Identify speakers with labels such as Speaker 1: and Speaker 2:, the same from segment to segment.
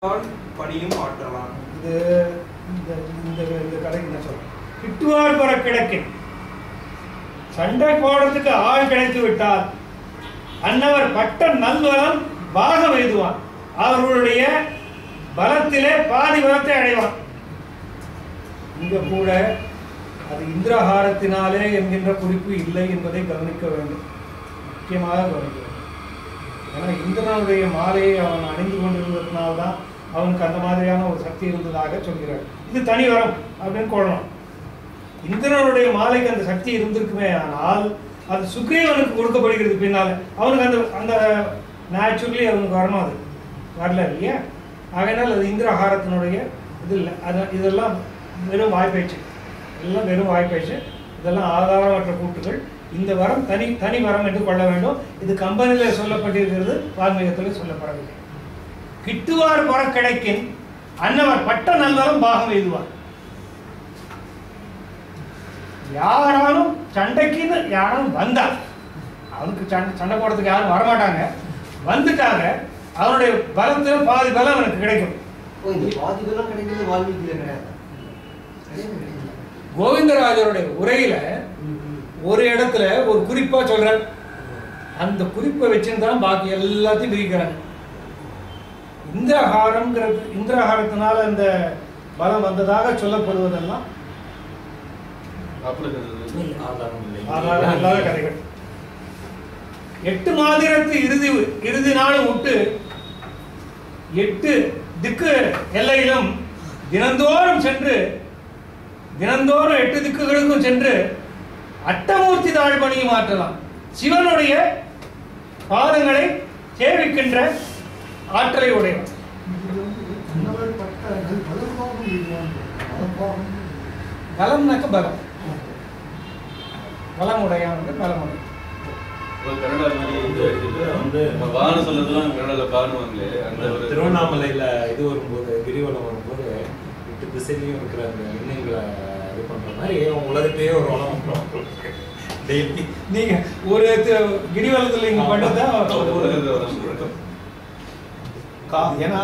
Speaker 1: பணியும் ஆற்றலாம்.
Speaker 2: இது இந்த இந்த இந்த கதைக்கு என்ன சொல்றேன், கிட்டுவார் பெற கிடைக்கும் சண்டை போடுறதுக்கு ஆள் கிடைத்து விட்டால் அன்னவர் பட்ட நல்வலம் பாகம் எழுதுவான். அவர்களுடைய பலத்திலே பாதி பலத்தை அடைவான். இங்க கூட அது இந்திரஹாரத்தினாலே என்கின்ற குறிப்பு இல்லை என்பதை கவனிக்க வேண்டும், முக்கியமாக கவனிக்க வேண்டும். ஏன்னா இந்திரனுடைய மாலையை அவன் அணிந்து கொண்டிருந்ததுனால்தான் அவனுக்கு அந்த மாதிரியான ஒரு சக்தி இருந்ததாக சொல்கிறார். இது தனி வரம் அப்படின்னு கொள்ளணும். இந்திரனுடைய மாலைக்கு அந்த சக்தி இருந்திருக்குமே, ஆனால் அது சுக்ரீவனுக்கு கொடுக்கப்படுகிறது பின்னால். அவனுக்கு அந்த அந்த நேச்சுரலி அவனுக்கு வரணும், அது வரல இல்லையா? ஆகையினால் அது இந்திரஹாரத்தினுடைய இது இல்லை. அது இதெல்லாம் வெறும் வாய்ப்பேச்சு, எல்லாம் வெறும் வாய்ப்பேச்சு. இதெல்லாம் ஆதாரமற்ற கூட்டுகள். இந்த வரம் தனி வரம் என்று கொள்ள வேண்டும். இது கம்பெனியில் சொல்லப்பட்டிருக்கிறது, வால்மீகத்தில் சொல்லப்படவில்லை. கிட்டுவார் புற கிடைக்கின் அன்னவர் பட்ட நல்வலம் பாகம் எழுதுவார். யாராலும் சண்டைக்குன்னு யாரும் வந்தா, அவனுக்கு சண்டை போடுறதுக்கு யாரும் வரமாட்டாங்க, வந்துட்டாங்க, அவனுடைய பலத்துல பாதி பலம் அவனுக்கு கிடைக்கும். கோவிந்தராஜருடைய உரையில ஒரு இடத்துல ஒரு குறிப்பா சொல்ற, அந்த குறிப்பை வச்சுதான் பாக்கி எல்லாத்தையும் பிரிக்கிறாங்க. இந்திரஹாரத்தினால அந்த பலம் வந்ததாக சொல்லப்படுவதெல்லாம் ஆதாரம் இல்லாத கதைகள். 8 மாதிரத்து இறுதி நாள் விட்டு 8 திக்கு எல்லையிலும் தினந்தோறும் 8 திக்குகளுக்கும் சென்று அட்டமூர்த்தி தாழ்பணியும் மாற்றலாம். சிவனுடைய பாதங்களை சேவிக்கின்ற ஆற்றலை உடையவன். பலம்னாக்க பலம், பலம் உடையான் பலம் உடைய.
Speaker 3: திருவண்ணாமலையில இது வரும்போது, கிரிவலம் வரும்போது 8 திசையிலையும் இருக்கிற அந்த எண்ணங்களை இது பண்ற மாதிரி உலகத்தையே ஒரு வளம் டெய்லி
Speaker 2: நீங்க ஒரு கிரிவலத்துல இங்க பண்ணதான்.
Speaker 3: ஏன்னா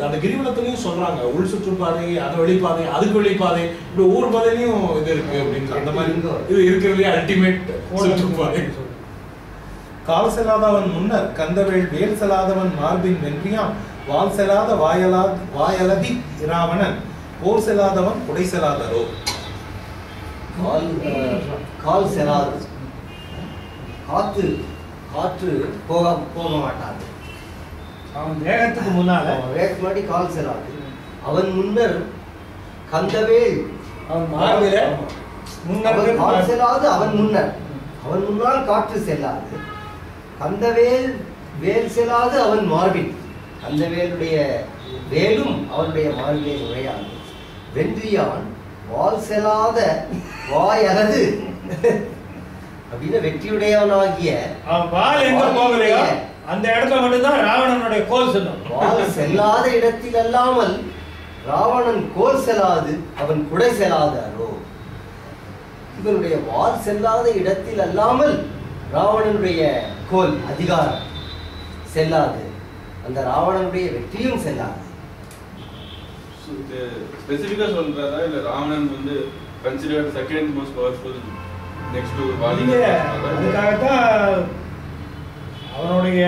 Speaker 3: அந்த கிரிவலத்திலையும் சொல்றாங்க, உள் சுற்றுப்பாதை, அது வெளிப்பாதை, அதுக்கு வெளிப்பாதை, இப்படி ஒவ்வொரு பாதையிலையும் இது இருக்கு அப்படின்னு. அந்த மாதிரி இது இருக்கிறதுலே அல்டிமேட் சுற்றுப்பாதை.
Speaker 4: கால் செல்லாதவன் முன்னர் கந்தவேள் வேல் செல்லாதவன் மார்பின் வென்றியான் வால் செல்லாத வாயலதி இராவணன் போர் செல்லாதவன் உடை செல்லாதரோ.
Speaker 5: கால் செல்லாது, காற்று போக மாட்டாது.
Speaker 2: அவன் வேகத்துக்கு முன்னாடி
Speaker 5: கால் செல்லாது. அவன் முன்னர் கந்தவேல்,
Speaker 2: அவன் மார்பில
Speaker 5: கால் செல்லாது. அவன் முன்னால் காற்று செல்லாது. கந்தவேல் வேல் செல்லாது அவன் மார்பின். கந்தவேலுடைய வேலும் அவனுடைய மார்பிலே நுழையாது. வென்றியான் வால் செல்லாத வாயலது அப்படின்னு வெற்றியுடையவனாகிய
Speaker 2: வால் எங்க போகலையோ அந்த இடத்துல மட்டும்தான் ராவணனுடைய கோல் செல்லும்.
Speaker 5: வால் செல்லாத இடத்தில் அல்லாமல் ராவணன் கோல் செல்லாது அவன் குடை செல்லாதாரோ. இவனுடைய வால் செல்லாத இடத்தில் அல்லாமல் ராவணனுடைய கோல் அதிகாரம் செல்லாது, அந்த ராவணனுடைய வெற்றியும் செல்லாது.
Speaker 1: ஸ்பெசிஃபிக்கா சொல்றதா இல்ல ராவணன் வந்து considered second most powerful next to Vali?
Speaker 2: அதுக்காகத்தான் அவனுடைய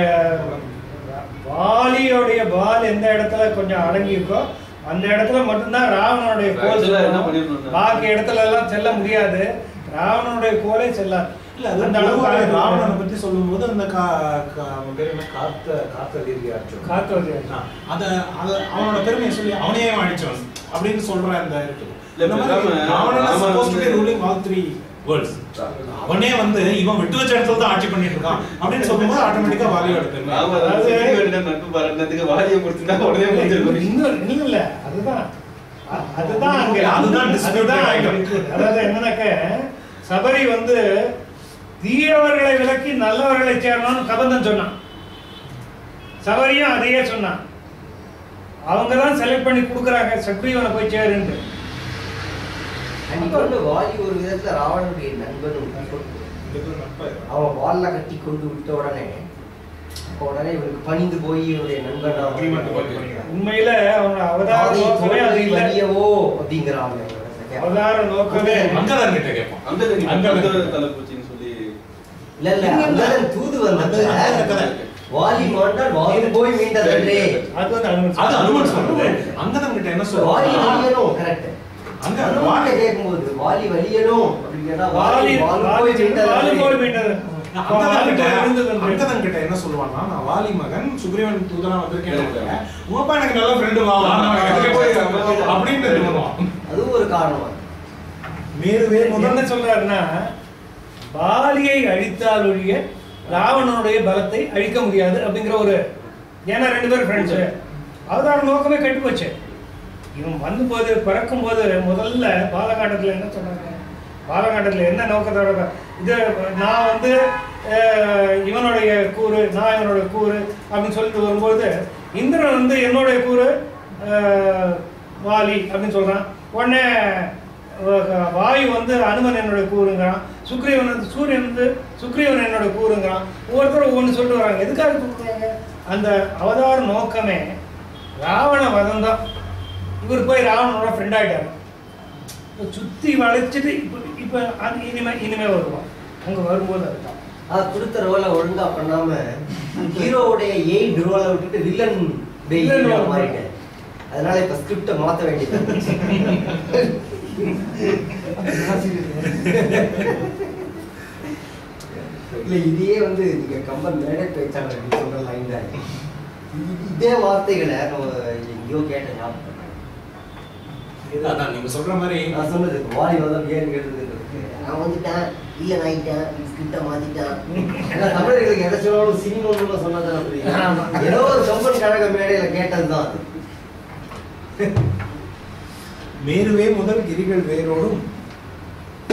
Speaker 2: வாலியோடைய பால் எந்த இடத்துல கொஞ்சம் அடங்கி இருக்கோ அந்த இடத்துல மட்டும்தான் ராவணனுடைய கோல் செல்லும். பாக்கி இடத்துல எல்லாம் செல்ல முடியாது. ராவணனுடைய கோலே செல்லாது.
Speaker 3: இல்ல அந்த அளவுக்கு ராவணனை பத்தி சொல்லும்போது அந்த அவனோட பெருமையை சொல்லி அவனையே அழிச்சவன் அப்படின்னு சொல்ற அந்த அவனே வந்து இவன் விட்டு வச்ச இடத்துல தான் ஆட்சி பண்ணிட்டு இருக்கான் அப்படின்னு சொல்லும்போது ஆட்டோமேட்டிக்கா வாலியோட பெருமை.
Speaker 2: அதாவது என்னன்னாக்க, சபரி வந்து தீயவர்களை விலக்கி நல்லவர்களை சேரணும்னு கபந்தன் சொன்னான். சபரியும் அதையே சொன்னான். அவங்கதான் செலக்ட் பண்ணி கொடுக்குறாங்க சக்ரீவனை போய் சேருன்னு.
Speaker 5: வாலி ஒரு விதத்துல ராவணனுடைய நண்பனும் அவன் வால்ல கட்டி கொண்டு விட்ட உடனே அப்போ உடனே இவனுக்கு பணிந்து போய் இவனுடைய நண்பன்
Speaker 2: உண்மையில அவனோட அவதார நோக்கமே அது இல்ல.
Speaker 5: வலியவோ அப்படிங்கிறாங்க.
Speaker 2: அவதார நோக்கமே
Speaker 3: அங்கதான் கிட்ட கேட்போம்.
Speaker 1: அங்கதான் தலைப்பூச்சின்னு சொல்லி
Speaker 5: இல்ல அங்கதான் தூது வந்தது. வாலி மாண்டால் வாலி போய் மீண்டதே.
Speaker 2: அது வந்து
Speaker 3: அது அனுமன் சொல்றது. அங்கதான் கிட்ட என்ன சொல்றாங்க?
Speaker 5: வாலி வலியணும் கரெக்ட்.
Speaker 3: அங்க
Speaker 5: வாலி கேட்கும்போது வாலி வலியணும் அப்படின்னா
Speaker 2: வாலி வாலி போய் மீண்டது.
Speaker 3: அங்கதான் கிட்ட என்ன சொல்லுவாங்கன்னா, நான் வாலி மகன் சுக்ரீவன் தூதனா வந்திருக்கேன். உங்க அப்பா எனக்கு நல்ல ஃப்ரெண்டு வா அப்படின்னு சொல்லுவான்.
Speaker 5: அது ஒரு காரணமா.
Speaker 4: மேருவே
Speaker 2: என்ன சொல்றாருன்னா, வாலியை அழித்தால் ஒழிய ராவணனுடைய பலத்தை அழிக்க முடியாது அப்படிங்கிற ஒரு, ஏன்னா 2 பேரும் ஃப்ரெண்ட்ஸ், அவதார நோக்கமே கெட்டு போச்சு. இவன் வந்து போது பிறக்கும் போது முதல்ல பாலகாண்டத்துல என்ன சொன்னாங்க, பாலகாண்டத்துல என்ன நோக்கத்தோட இது, நான் வந்து இவனுடைய கூறு, நான் இவனுடைய கூறு அப்படின்னு சொல்லிட்டு வரும்போது இந்திரன் வந்து என்னுடைய கூறு வாலி அப்படின்னு சொல்றான். உடனே வாயு வந்து அனுமன் என்னோட கூறுங்கிறான், சுக்ரீவன் வந்து சூரியன் வந்து சுக்ரீவன் என்னோட கூறுங்கிறான். ஒவ்வொருத்தரும் ஒவ்வொன்று சொல்லிட்டு வராங்க. எதுக்காக சொல்றாங்க? அந்த அவதார நோக்கமே ராவண வதம் தான். இவர் போய் ராவணனோட ஃப்ரெண்ட் ஆகிட்டாரு. சுற்றி வளைச்சிட்டு இப்போ இனிமே வருவான். அங்கே வரும்போது அதுதான்
Speaker 5: கொடுத்த ரோலை ஒழுங்கா பண்ணாம ஹீரோவுடைய எய்ட் ரோலை விட்டுட்டு வில்லன் மாறிட்டேன். அதனால இப்ப ஸ்கிரிப்டை மாற்ற வேண்டியது. இல்ல இதையே வந்து நீங்க கம்பன் மேடை பேச்சாளர் அப்படின்னு சொல்ற லைன் தான். இதே வார்த்தைகளை எங்கேயோ கேட்ட ஞாபகம்.
Speaker 3: அதான் நீங்க சொல்ற மாதிரி
Speaker 5: நான் சொன்னது வாலி வதம் ஏன் கேட்டது, நான் வந்துட்டேன் இல்ல நாயிட்டேன் ஸ்கிரிப்டை மாத்திட்டேன். ஏன்னா தமிழர்களுக்கு எதை சொன்னாலும் சினிமான்னு சொன்னதான் ஏதோ ஒரு கம்பன் கழக மேடையில கேட்டதுதான் அது.
Speaker 4: மேருவே முதல் கிரிகள் வேரோடும்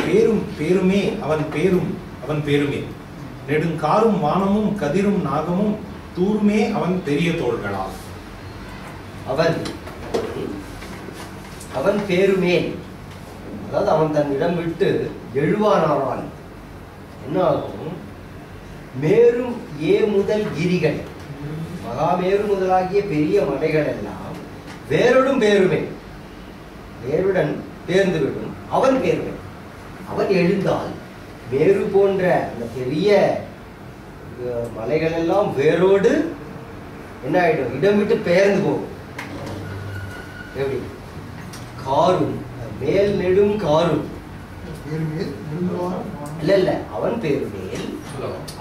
Speaker 4: பேரும் பேருமே அவன் பேருமே நெடுங்காரும் வானமும் கதிரும் நாகமும் தூருமே அவன் பெரிய தோள்களால்.
Speaker 5: அவன் பேருமே, அதாவது அவன் தன் இடம் விட்டு எழுவானாரால் என்ன ஆகும்? மேரும் முதல் கிரிகள், மகாமேரு முதலாகிய பெரிய மலைகள் எல்லாம் வேருடன் பேருமே, வேருடன் பேர்ந்து விடும். அவன் பேருமே, அவன் எழுந்தால் வேறு போன்ற அந்த பெரிய மலைகள் எல்லாம் வேரோடு என்ன ஆயிடும்? இடம் விட்டு பெயர்ந்து போகும். எப்படி? காரும் மேல் நெடும் காரும் இல்ல அவன் பேரு மேல்,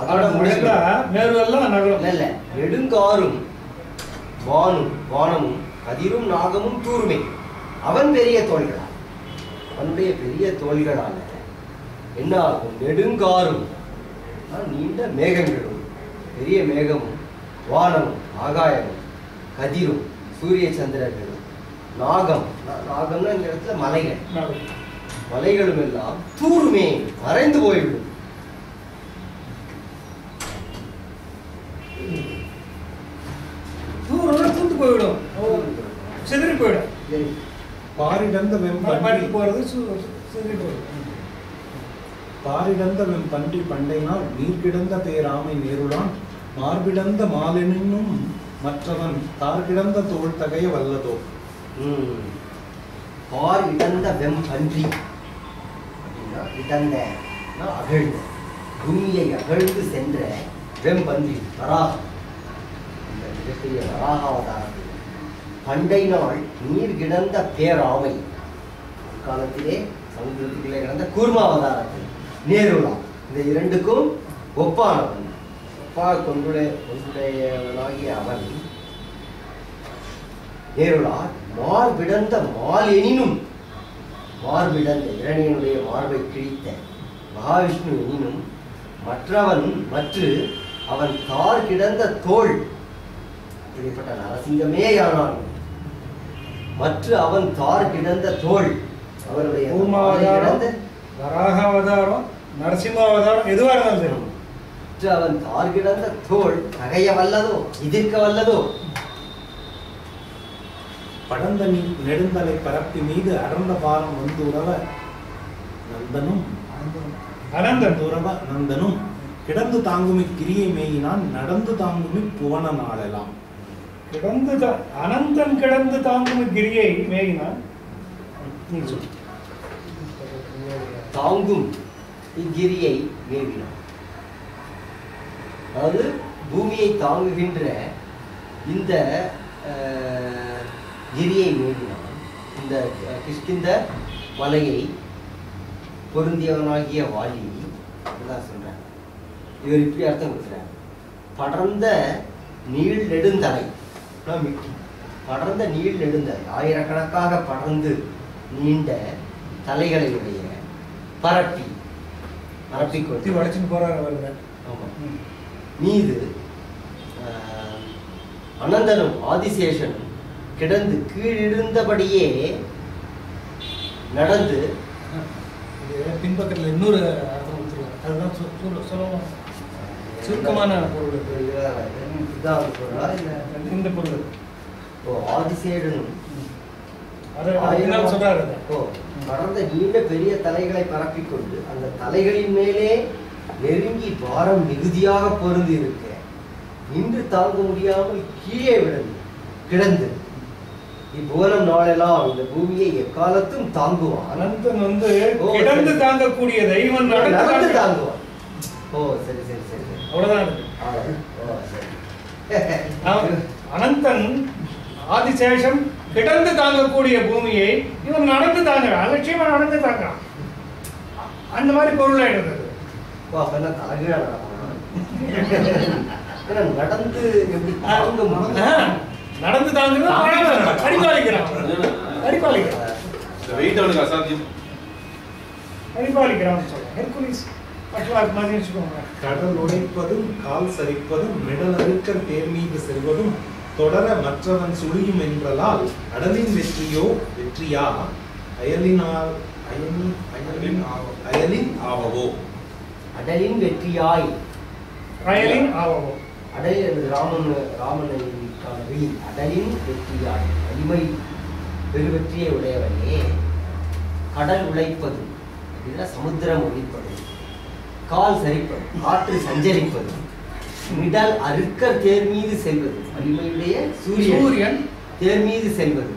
Speaker 5: அதோட இல்ல நெடுங்காரும் வானமும் கதிரும் நாகமும் தூருமே அவன் பெரிய தோள்களால். அவனுடைய பெரிய தோள்களால என்ன ஆகும்? நெடுங்காரும் நீண்ட மேகங்களும், பெரிய மேகமும், வானமும் ஆகாயமும், கதிரும் சூரிய சந்திரர்களும், நாகம்னா இந்த இடத்துல மலைகளும் எல்லாம் தூருமே மறைந்து போய்விடும்.
Speaker 2: தூத்து போய்விடும், சிதறி போயிடும்.
Speaker 4: பாரிடந்த வெம்பன்றி
Speaker 2: போறது சிதறி போயிடும்.
Speaker 4: பாரிடந்த வெம்பன்றி பண்டைனால் நீர்கிடந்த பேராமை நேருளான் மார்பிடந்த மாலெனும் மற்றவன் தார்கிடந்த தோள் தகைய வல்லதோ.
Speaker 5: பார் இடந்த வெம்பன்றி அப்படின்னா இடந்த அகழ்ந்த, பூமியை அகழ்ந்து சென்ற வெம்பன்றி வராகம், இந்த மிகப்பெரிய வராக அவதாரத்தில் பண்டை நாள் நீர் கிடந்த பேராமை, காலத்திலே சமுத்திரத்துக்குள்ளே கிடந்த கூர்மா அவதாரத்தில் நேருளா, இந்த இரண்டுக்கும் ஒப்பானவன், கொண்டுடையவனாகிய அவன் நேருளா மார்பிடந்த மால் எனினும், மார்பிடந்த இரணியனுடைய மார்பை கிழித்த மகாவிஷ்ணு எனினும் அவன் தார் கிடந்த தோள், இப்படிப்பட்ட நரசிங்கமே யானான், அவன் தார் கிடந்த தோள், அவருடைய
Speaker 2: வராக அவதாரம் நரசிம்ம அவதாரம் எதுவாக இருந்தாலும்
Speaker 5: அவன் தார் கிடந்த தோள் தகைய வல்லதோ, எதிர்க்க வல்லதோ.
Speaker 4: படந்த நெடுந்தலை பரப்பி மீது அடர்ந்த பாரம் வந்து உறவ நந்தனும் கிடந்து தாங்குமி கிரியை மேயினான் நடந்து தாங்குமி புவன நாளெல்லாம்.
Speaker 2: அனந்தன் கிடந்து தாங்குமி கிரியை மேயினான்.
Speaker 5: தாங்கும் இக்கிரியை மேவினான். அதாவது பூமியை தாங்குகின்ற இந்த கிரியை மேவினான். இந்த கிஷ்கிந்த மலையை பொருந்தியவனாகிய வாலி சொல்றாங்க. இவர் இப்படி அர்த்தம் கொடுக்குறாங்க. படர்ந்த நீள் நெடுந்தலை, படர்ந்த நீள் நெடுந்தலை, ஆயிரக்கணக்காக படர்ந்து நீண்ட தலைகளை உடைய பரப்பி
Speaker 2: கொத்தி வளைச்சுன்னு போறாரு
Speaker 5: மீது அனந்தனும் ஆதிசேஷனும் கிடந்து கீழிருந்தபடியே நடந்து.
Speaker 2: பின்பக்கத்தில் இன்னொரு அர்த்தம் கொடுத்துருக்காங்க. அதுதான் சொல்லலாம். சுருக்கமான பொருள் இந்த பொருள்.
Speaker 5: ஆதிசேஷனும்
Speaker 2: சொல்றாரு.
Speaker 5: படர்ந்த நீண்ட பெரிய தலைகளை பரப்பிக்கொண்டு அந்த தலைகளின் மேலே நெருங்கி பாரம் மிகுதியாக பொருந்து இருக்க நின்று தாங்க முடியாமல் கீழே கிடந்து இப்புவனம் நாளெல்லாம் இந்த பூமியை எக்காலத்தும் தாங்குவான்.
Speaker 2: அனந்தன் கிடந்து தாங்கக்கூடியதை இவன் நடந்து
Speaker 5: தாங்குவான். சரி சரி சரி,
Speaker 2: அவ்வளவுதான். அனந்தன் ஆதிசேஷம் கிடந்து தாங்கக்கூடிய பூமியை இவன் நடந்து தாங்க, அலட்சியமா நடந்து தாங்க. அந்த மாதிரி பொருள் ஆயிடுறது.
Speaker 5: நடந்து எப்படி தாங்க
Speaker 2: நடந்து தாங்க அரிபாலிக்கிறான்.
Speaker 4: கடல் உடைப்பதும் கால் சரிப்பதும் மிடல் அறுக்கர் தேர் மீது செல்வதும் தொடர மற்றவன் சுழியும் என்றலால் அடலின் வெற்றியா அயலின் ஆவவோ.
Speaker 5: அடலின் வெற்றியாய்,
Speaker 2: அயலின் ஆவவோ.
Speaker 5: அடல் என்பது ராமனை அடலின் வெற்றியாய், வலிமை பெருவெற்றியை உடையவனே. கடல் உழைப்பது, சமுத்திரம் ஒழிப்பது, கால் சரிப்பது, காற்று சஞ்சரிப்பது, மிடல் அறுக்கர் தேர் மீது செல்வது, வலிமையுடைய சூரியன் தேர் மீது செல்வது,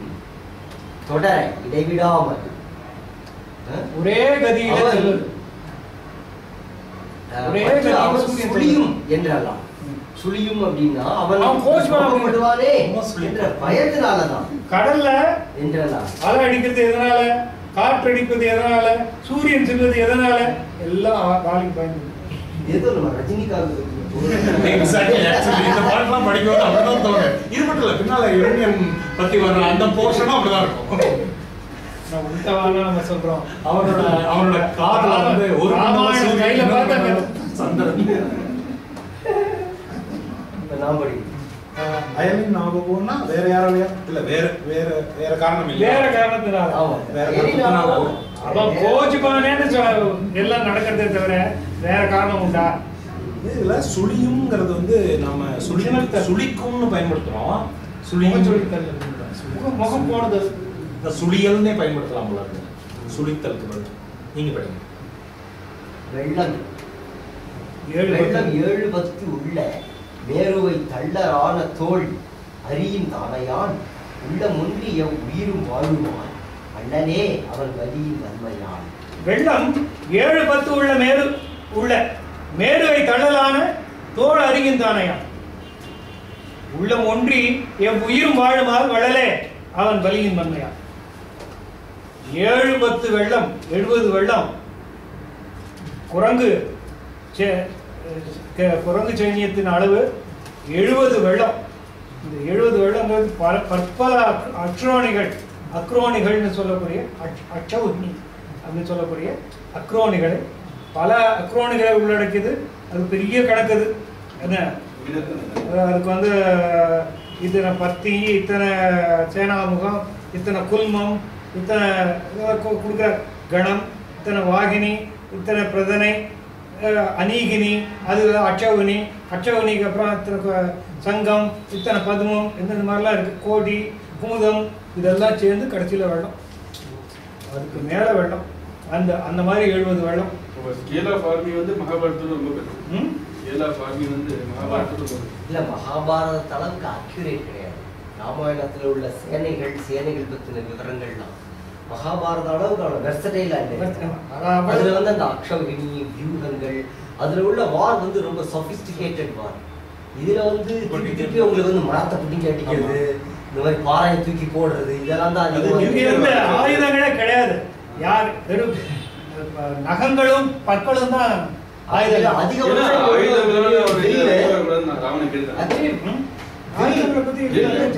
Speaker 5: தொடர இடைவிடாமல்
Speaker 2: ஒரே கதியில்
Speaker 5: சுழியும் என்றெல்லாம். சுழியும் அப்படின்னா அவன் கோஷப்படுவானே என்ற பயத்தினாலதான்.
Speaker 2: கடல்ல
Speaker 5: என்றெல்லாம்
Speaker 2: அலை அடிக்கிறது எதனால, காற்று அடிப்பது எதனால, சூரியன் செல்வது எதனால, எல்லாம் காலிக்கு பயந்து.
Speaker 5: ஏதோ நம்ம ரஜினிகாந்த்
Speaker 3: இந்த பாட்டெல்லாம் படிக்கிறது அப்படிதான் தோணும். இது மட்டும் இல்ல, பின்னால யூனியன் பத்தி வர்ற அந்த போர்ஷனும் அப்படிதான் இருக்கும்.
Speaker 2: நம்ம சொல்றோம்
Speaker 3: அவனோட காதுல வந்து ஒரு
Speaker 2: கையில பார்த்தாங்க
Speaker 3: சந்திரன்.
Speaker 4: அயலின் ஆவவோன்னா வேற யாராலையா இல்ல, வேற வேற வேற காரணம் இல்ல,
Speaker 2: வேற காரணத்தினால. அவன் கோச்சுப்பானேன்னு எல்லாம் நடக்கிறதே தவிர வேற காரணம் உண்டா?
Speaker 4: இதுல சுழியும்ங்கிறது வந்து நம்ம சுழிக்கும்னு பயன்படுத்துறோம். சுழியும்
Speaker 2: முகம் போனது
Speaker 3: சுழியல்னே பயன்படுத்தலாம் போல இருக்கு. சுழித்தலுக்கு பதில் நீங்க படிங்க.
Speaker 5: வெள்ளம் 7 உள்ள மேருவை தள்ளரான தோல் அரியின் தானையான் உள்ள முன்றிய உயிரும் வாழுவான் அண்ணனே அவன் வலியின் நன்மையான்.
Speaker 2: வெள்ளம் 7-10 உள்ள மேருவை தள்ளலான தோல் அரியின் தானையான் உள்ளம் ஒன்றி எவ் உயிரும் வாழுமால் வளலே அவன் வலியின் நன்மையான். 7-10 வெள்ளம், 70 வெள்ளம். குரங்கு சைன்யத்தின் அளவு 70 வெள்ளம். இந்த 70 வெள்ளங்கிறது பற்பல அக்ரோனிகள்னு சொல்லக்கூடிய அச்சௌனி அப்படின்னு சொல்லக்கூடிய அக்ரோனிகள், பல அக்ரோனிகளை உள்ளடக்கியது. அது பெரிய கணக்குது. என்ன அதுக்கு வந்து இத்தனை பத்தி, இத்தனை சேனாமுகம், இத்தனை குல்மம், இத்தனை கொடுக்குற கணம், இத்தனை வாகினி, இத்தனை பிரதனை, அநீகினி, அது அச்சௌனி, அச்சௌனிக்கு அப்புறம் இத்தனை சங்கம், இத்தனை பதுமம், இந்த மாதிரிலாம் இருக்குது. கோடி, குமுதம், இதெல்லாம் சேர்ந்து கடைசியில் வெள்ளம். அதுக்கு மேலே வெள்ளம். அந்த அந்த மாதிரி 70 வெள்ளம்.
Speaker 1: ஸ்கேல் ஆஃப் ஆர்மி வந்து மகாபாரதத்துல ரொம்ப பெருசு. ஸ்கேல் ஆஃப் ஆர்மி வந்து மகாபாரதத்துல ரொம்ப
Speaker 5: இல்ல மகாபாரத அளவுக்கு அக்யூரேட் கிடையாது. ராமாயணத்துல உள்ள சேனைகள் பற்றின விவரங்கள்லாம் மகாபாரத அளவுக்கு வெர்சடைலா இல்லை. அதுல வந்து அந்த அக்ஷௌகினி வியூகங்கள், அதுல உள்ள வார் வந்து ரொம்ப சொபிஸ்டிகேட்டட் வார். இதுல வந்து திருப்பி உங்களுக்கு வந்து மரத்தை பிடிங்கி அடிக்கிறது, இந்த மாதிரி பாறையை தூக்கி போடுறது, இதெல்லாம் தான்
Speaker 2: ஆயுதங்களே கிடையாது. யார் வெறும் நகங்களும் பற்களும் தான் ஆயுதங்கள்.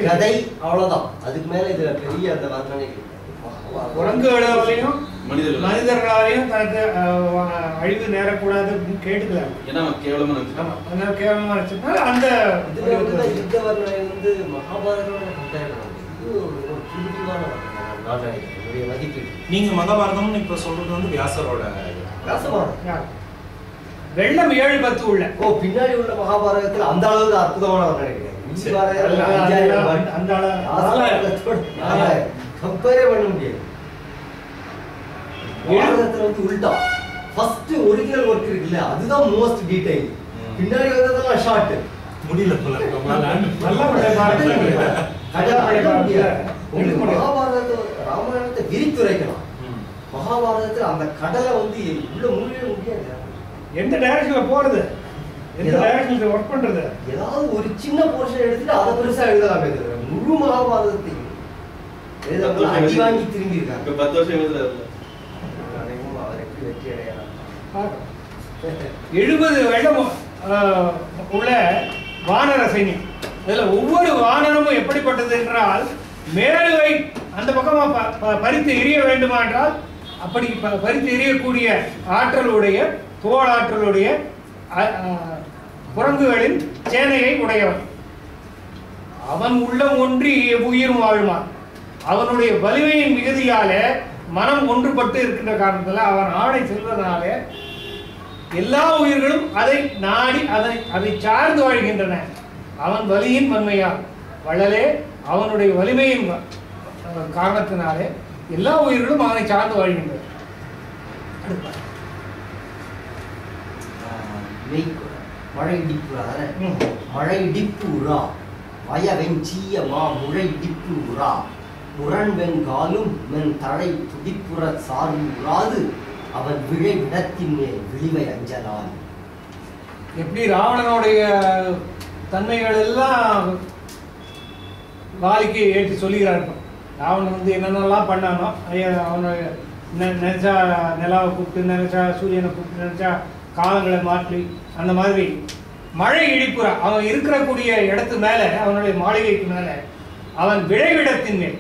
Speaker 5: கதை அவ்வளவுதான், அதுக்கு மேல இதுல பெரிய அந்த வர்ணனை.
Speaker 2: குரங்குகளாலையும் மனிதர்களாலையும் தனக்கு அழிவு நேரக்கூடாது அப்படின்னு கேட்டுக்கலாம்.
Speaker 1: கேவலமா
Speaker 2: நினைச்சதுனால அந்த
Speaker 5: யுத்த வர்ணனை வந்து மகாபாரதம்
Speaker 3: மதிப்பீடு. நீங்க மகாபாரதம்னு இப்ப சொல்றது வந்து வியாசரோட
Speaker 2: வெள்ளம் 7-10 உள்ள.
Speaker 5: பின்னாடி உள்ள மகாபாரதத்துல அந்த அளவுக்கு அற்புதமான வர்ணனை கிடையாது. கம்பேரே பண்ண முடியாது. பாரதத்துல வந்து உல்டா ஃபர்ஸ்ட் ஒரிஜினல் ஒர்க் இருக்குல்ல, அதுதான் மோஸ்ட் டீடைல். பின்னாடி வந்ததெல்லாம் ஷார்ட்
Speaker 3: முடியல போல.
Speaker 5: மகாபாரதத்தை ராமாயணத்தை விரித்துரைக்கலாம். மகாபாரதத்துல அந்த கடலை வந்து உள்ள முடியவே முடியாது.
Speaker 2: எந்த டைரக்ஷன்ல போறது, எந்த டைரக்ஷன்ல ஒர்க் பண்றது,
Speaker 5: ஏதாவது ஒரு சின்ன போர்ஷன் எடுத்துட்டு அதை பெருசா எழுதலாம். முழு மகாபாரதத்தை அடி வாங்கி திரும்பி இருக்காங்க.
Speaker 1: 10 வருஷம் எழுதுறாரு.
Speaker 5: அவர் எப்படி வெற்றி அடையலாம்.
Speaker 2: 70 வெள்ளம் உள்ள வானர சைன்யம். இதுல ஒவ்வொரு வானரமும் எப்படிப்பட்டது என்றால், மேலுவை அந்த பக்கமா பறித்து எரிய வேண்டுமா என்றால் அப்படி பறித்து எரியக்கூடிய ஆற்றலுடைய தோளாற்றலுடைய குரங்குகளின் சேனையை உடையவன். அவன் உள்ளம் ஒன்றி உயிரும் வாழ்வான். அவனுடைய வலிமையின் மிகுதியால மனம் ஒன்றுபட்டு இருக்கின்ற காரணத்தில் அவன் ஆடை செல்வதனால எல்லா உயிர்களும் அதை நாடி அதை சார்ந்து வாழ்கின்றன. அவன் வலியின் வன்மையால் வள்ளலே அவனுடைய வலிமையின் காரணத்தினாலே எல்லா உயிர்களும் அவனை சார்ந்து வாழ்கின்றன.
Speaker 5: மழை இடிப்புறா மழை இடிப்பு உரா வய வெஞ்சிய மா முழை இடிப்பு உரா முரண் வெங்காலும் மென் தழை துடிப்புற சார்பு உராது அவன் விழை விடத்தின் மேல் விழிவை அஞ்சலான்.
Speaker 2: எப்படி ராவணனுடைய தன்மைகள் எல்லாம் வாலிக்கு ஏற்றி சொல்லுகிறார்கள். ராவணன் வந்து என்னென்னலாம் பண்ணானோ, அவனை நினைச்சா நிலாவை கூப்பிட்டு, நினைச்சா சூரியனை கூப்பிட்டு, நினைச்சா காலங்களை மாற்றி, அந்த மாதிரி மழை இடிப்புறா அவன் இருக்கக்கூடிய இடத்து மேல, அவனுடைய மாளிகைக்கு மேல, அவன் விளைவிடத்தின் மேல்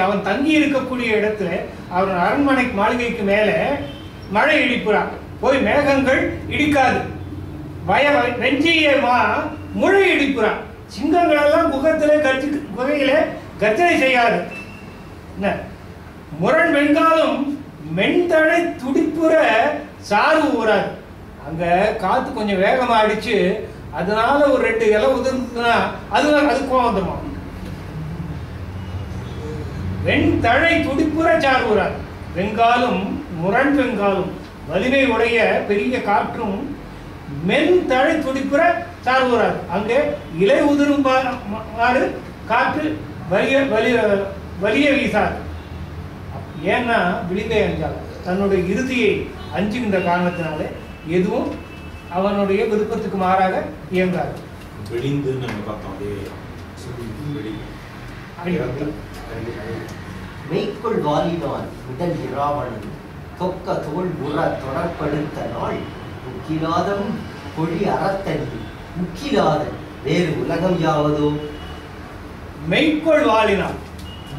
Speaker 2: அவன் தங்கி இருக்கக்கூடிய இடத்துல, அவன் அரண்மனை மாளிகைக்கு மேல மழை இடிப்புறா போய் மேகங்கள் இடிக்காது. வெஞ்சியமா முழை இடிப்புறா சிங்கங்கள் எல்லாம் குகையிலே கர்ஜனை செய்யாது. முரண் வெங்காலும் மென்தழை துடிப்புற சார்பு ஊராது. அங்க காத்து கொஞ்சம் வேகமா அடிச்சு அதனால ஒரு 2 இலை உதிர்ந்துன்னா அது கோவம் வந்துருமா. வெண்தழை துடிப்புற சார்பு ஊராது. வெங்காலும் முரண் வெங்காலும் வலிமை உடைய பெரிய காற்றும் மென் தழை துடிப்புற சார்பு ஊராது. அங்கே இலை உதிரும் காற்று வலிய வீசாது. ஏன்னா விழிவை அஞ்சாது. தன்னுடைய இறுதியை அஞ்சுகின்ற காரணத்தினாலே எதுவும் அவனுடைய விருப்பத்துக்கு மாறாக இயங்காது.
Speaker 3: வெளிந்து நம்ம பார்த்தோம்.
Speaker 5: மெய்க்குள் வாலினான் முதல் இராவணன் தொக்க தோல் உற தொடர்படுத்த நாள் உக்கிலாதம் கொடி அறத்தனி உக்கிலாத வேறு உலகம் யாவதோ.
Speaker 2: மெய்க்குள் வாலினான்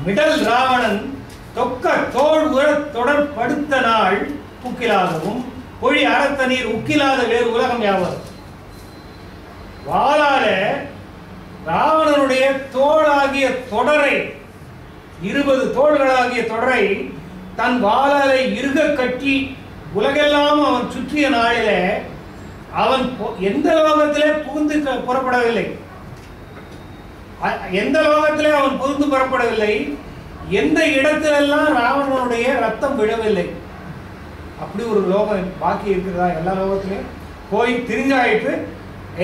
Speaker 2: மிடல் ராவணன் தொக்க தோல் உற தொடர்படுத்த நாள் உக்கிலாதவும் பொழி அறத்தனீர் உக்கிலாத வேறு உலகம் யாவது. வாளால ராவணனுடைய தோளாகிய தொடரை 20 தோள்களாகிய தொடரை தன் வாளாலை இறுக கட்டி உலகெல்லாம் அவன் சுற்றிய நாளில அவன் எந்த லோகத்திலே புகுந்து புறப்படவில்லை. எந்த லோகத்திலே அவன் புகுந்து புறப்படவில்லை. எந்த இடத்திலெல்லாம் ராவணனுடைய ரத்தம் விழவில்லை, அப்படி ஒரு லோகம் பாக்கி இருக்கிறதா? எல்லா லோகத்திலையும் போய் திரிஞ்சாயிட்டு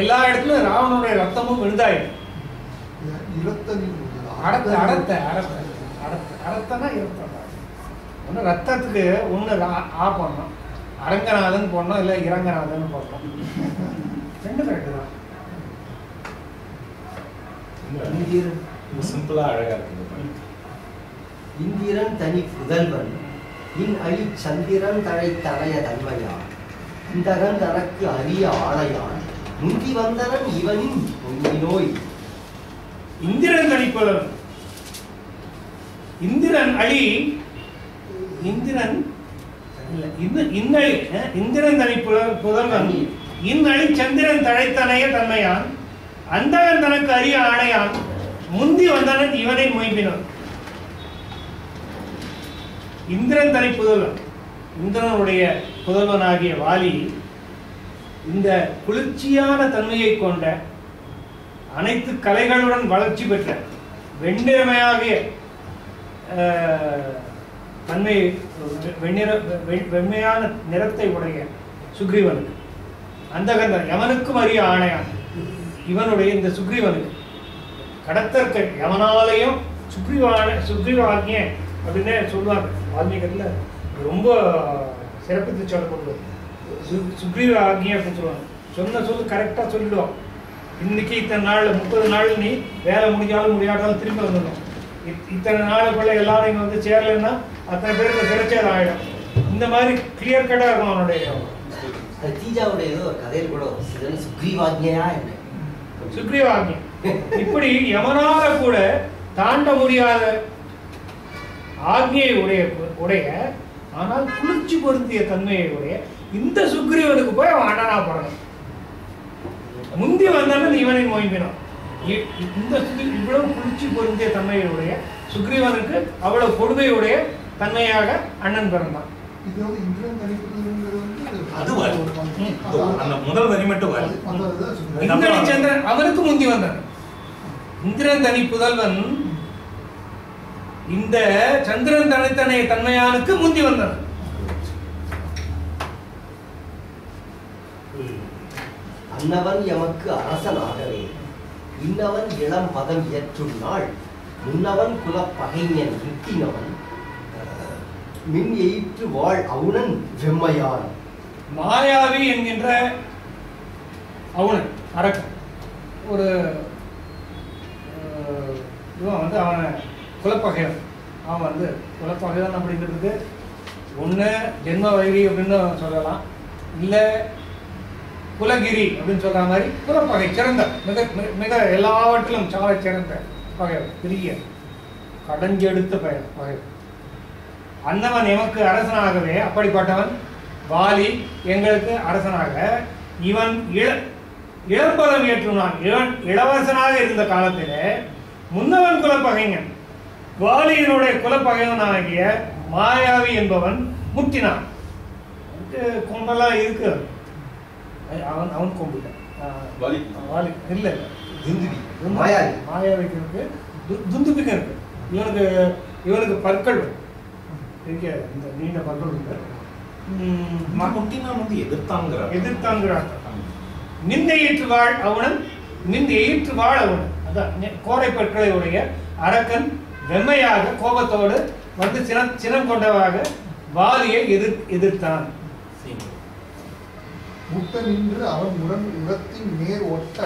Speaker 2: எல்லா இடத்துலயும் ராவணனுடைய ரத்தமும் விழுந்தாயிட்டு. அரத்தனா ஒன்று ரத்தத்துக்கு ஒன்று ஆ பண்ணோம், அரங்கநாதன் போடணும், இல்லை இறங்கநாதன் போடணும். ரெண்டு கரெக்டு தான்.
Speaker 3: சிம்பிளா அழகா இருக்கு.
Speaker 5: இந்திரன் தனி புதல்வன் இன் அழி சந்திரன் தழை தரைய தன்மையா இந்தகன் தனக்கு அரிய ஆணையான் முந்தி வந்தனன் இவனின் நோய்.
Speaker 2: இந்திரன் தனிப்புதல்வன், இந்திரன் அழி, இந்திரன் இன்னழி, இந்திரன் தனி புதல்வன் இன்னழி சந்திரன் தழைத்தனைய தன்மையான் அந்தகன் தனக்கு அரிய ஆணையான் முந்தி வந்தனன் இவனை மொய்பினான். இந்திரன் தனி புதல்வன், இந்திரனுடைய புதல்வனாகிய வாலி இந்த குளிர்ச்சியான தன்மையை கொண்ட அனைத்து கலைகளுடன் வளர்ச்சி பெற்ற வெண்ணிறமையாகிய தன்மை, வெண்மையான நிறத்தை உடைய சுக்ரீவனுக்கு, அந்தகன் யமனுக்கும் அரிய ஆணையான் இவனுடைய இந்த சுக்ரீவனுக்கு கடத்தற்க யமனாலயம் சுக்ரீவாகிய அப்படின்னு சொல்லுவாங்க. வால்மீகத்தில் ரொம்ப சிறப்பித்து சொல்லப்படுது. சுக்ரீவ ஆக்ஞை அப்படின்னு சொல்லுவாங்க. சொன்ன சொல்லு கரெக்டாக சொல்லிடுவோம். இன்னைக்கு இத்தனை நாள் 30 நாள் நீ வேலை முடிஞ்சாலும் முடியாட்டாலும் திரும்பி வந்துடணும். இத்தனை நாளுக்குள்ள எல்லாரும் இங்கே வந்து சேரலைன்னா அத்தனை பேருக்கு சிறைச்சேதம் ஆகிடும். இந்த மாதிரி கிளியர் கட்டாக இருக்கும் அவனுடைய.
Speaker 5: தீஜாவுடைய ஏதோ கதையில் கூட சுக்ரீவாக்ஞையா என்ன
Speaker 2: சுக்ரீவாக்ஞை இப்படி யமனால கூட தாண்ட முடியாத ஆக்ஞையை உடைய ஆனால் குளிர்ச்சி பொருந்திய தன்மையை உடைய இந்த சுக்ரீவனுக்கு போய் அவன் அண்ணனா போடணும். முந்தி வந்தாலும் இவனை மொய்பினான். இந்த இவ்வளவு குளிர்ச்சி பொருந்திய தன்மையுடைய சுக்ரீவனுக்கு அவ்வளவு கொடுமையுடைய தன்மையாக அண்ணன் பிறந்தான். சந்திரன் அவனுக்கு முந்தி வந்தான். இந்திரன் தனி புதல்வன் இந்த சந்திரன் தனித்தனை தன்மையானுக்கு முந்தி வந்தான்.
Speaker 5: அன்னவன் எமக்கு அரசனாகவே இன்னவன் இளம் பதம் ஏற்றும் நாள் முன்னவன் குலப் பகைஞன் விட்டினவன் மின் எயிற்று வாழ் அவுணன் வெம்மையான்.
Speaker 2: மாயாவி என்கின்ற அவுணன் அரக்கன் ஒரு இவன் வந்து அவனை குலப்பகையன். அவன் வந்து குலப்பகையன் அப்படிங்கிறதுக்கு ஒன்று ஜென்ம வைரி அப்படின்னு சொல்லலாம், இல்லை குலகிரி அப்படின்னு சொல்ற மாதிரி குலப்பகை சிறந்த மிக மிக எல்லாவற்றிலும் சால சிறந்த பகைவர், பெரிய கடஞ்செடுத்த பகைவர். அன்னவன் எமக்கு அரசனாகவே அப்படிப்பட்டவன் வாலி எங்களுக்கு அரசனாக இவன் இளம்பதம் ஏற்றுனான். இவன் இளவரசனாக இருந்த காலத்திலே முன்னவன் குலப்பகைஞன் வாலியினுடைய குலப்பகைவனாகிய மாயாவி என்பவன் முட்டினான். கொம்பெல்லாம் இருக்கு, அவன் கொம்பிட்டான். இல்ல மாயாவிக்கு இருக்கு, துந்துபிக்கு இருக்கு. இவனுக்கு பற்கள் இருக்கு, இந்த நீண்ட பற்கள் இருக்கு. எதிர்த்தாங்கிறான். நிந்த ஈற்று வாழ் அவனன், நிந்த ஈற்று வாழ் அவனன். அதான் கோரை பற்களை உடைய அரக்கன் வெம்மையாக கோபத்தோடு வந்து சினம் கொண்டவாக வாலியை எதிர்த்தான்.
Speaker 6: முட்ட நின்று அவன் உரத்தின் நேர் ஒட்ட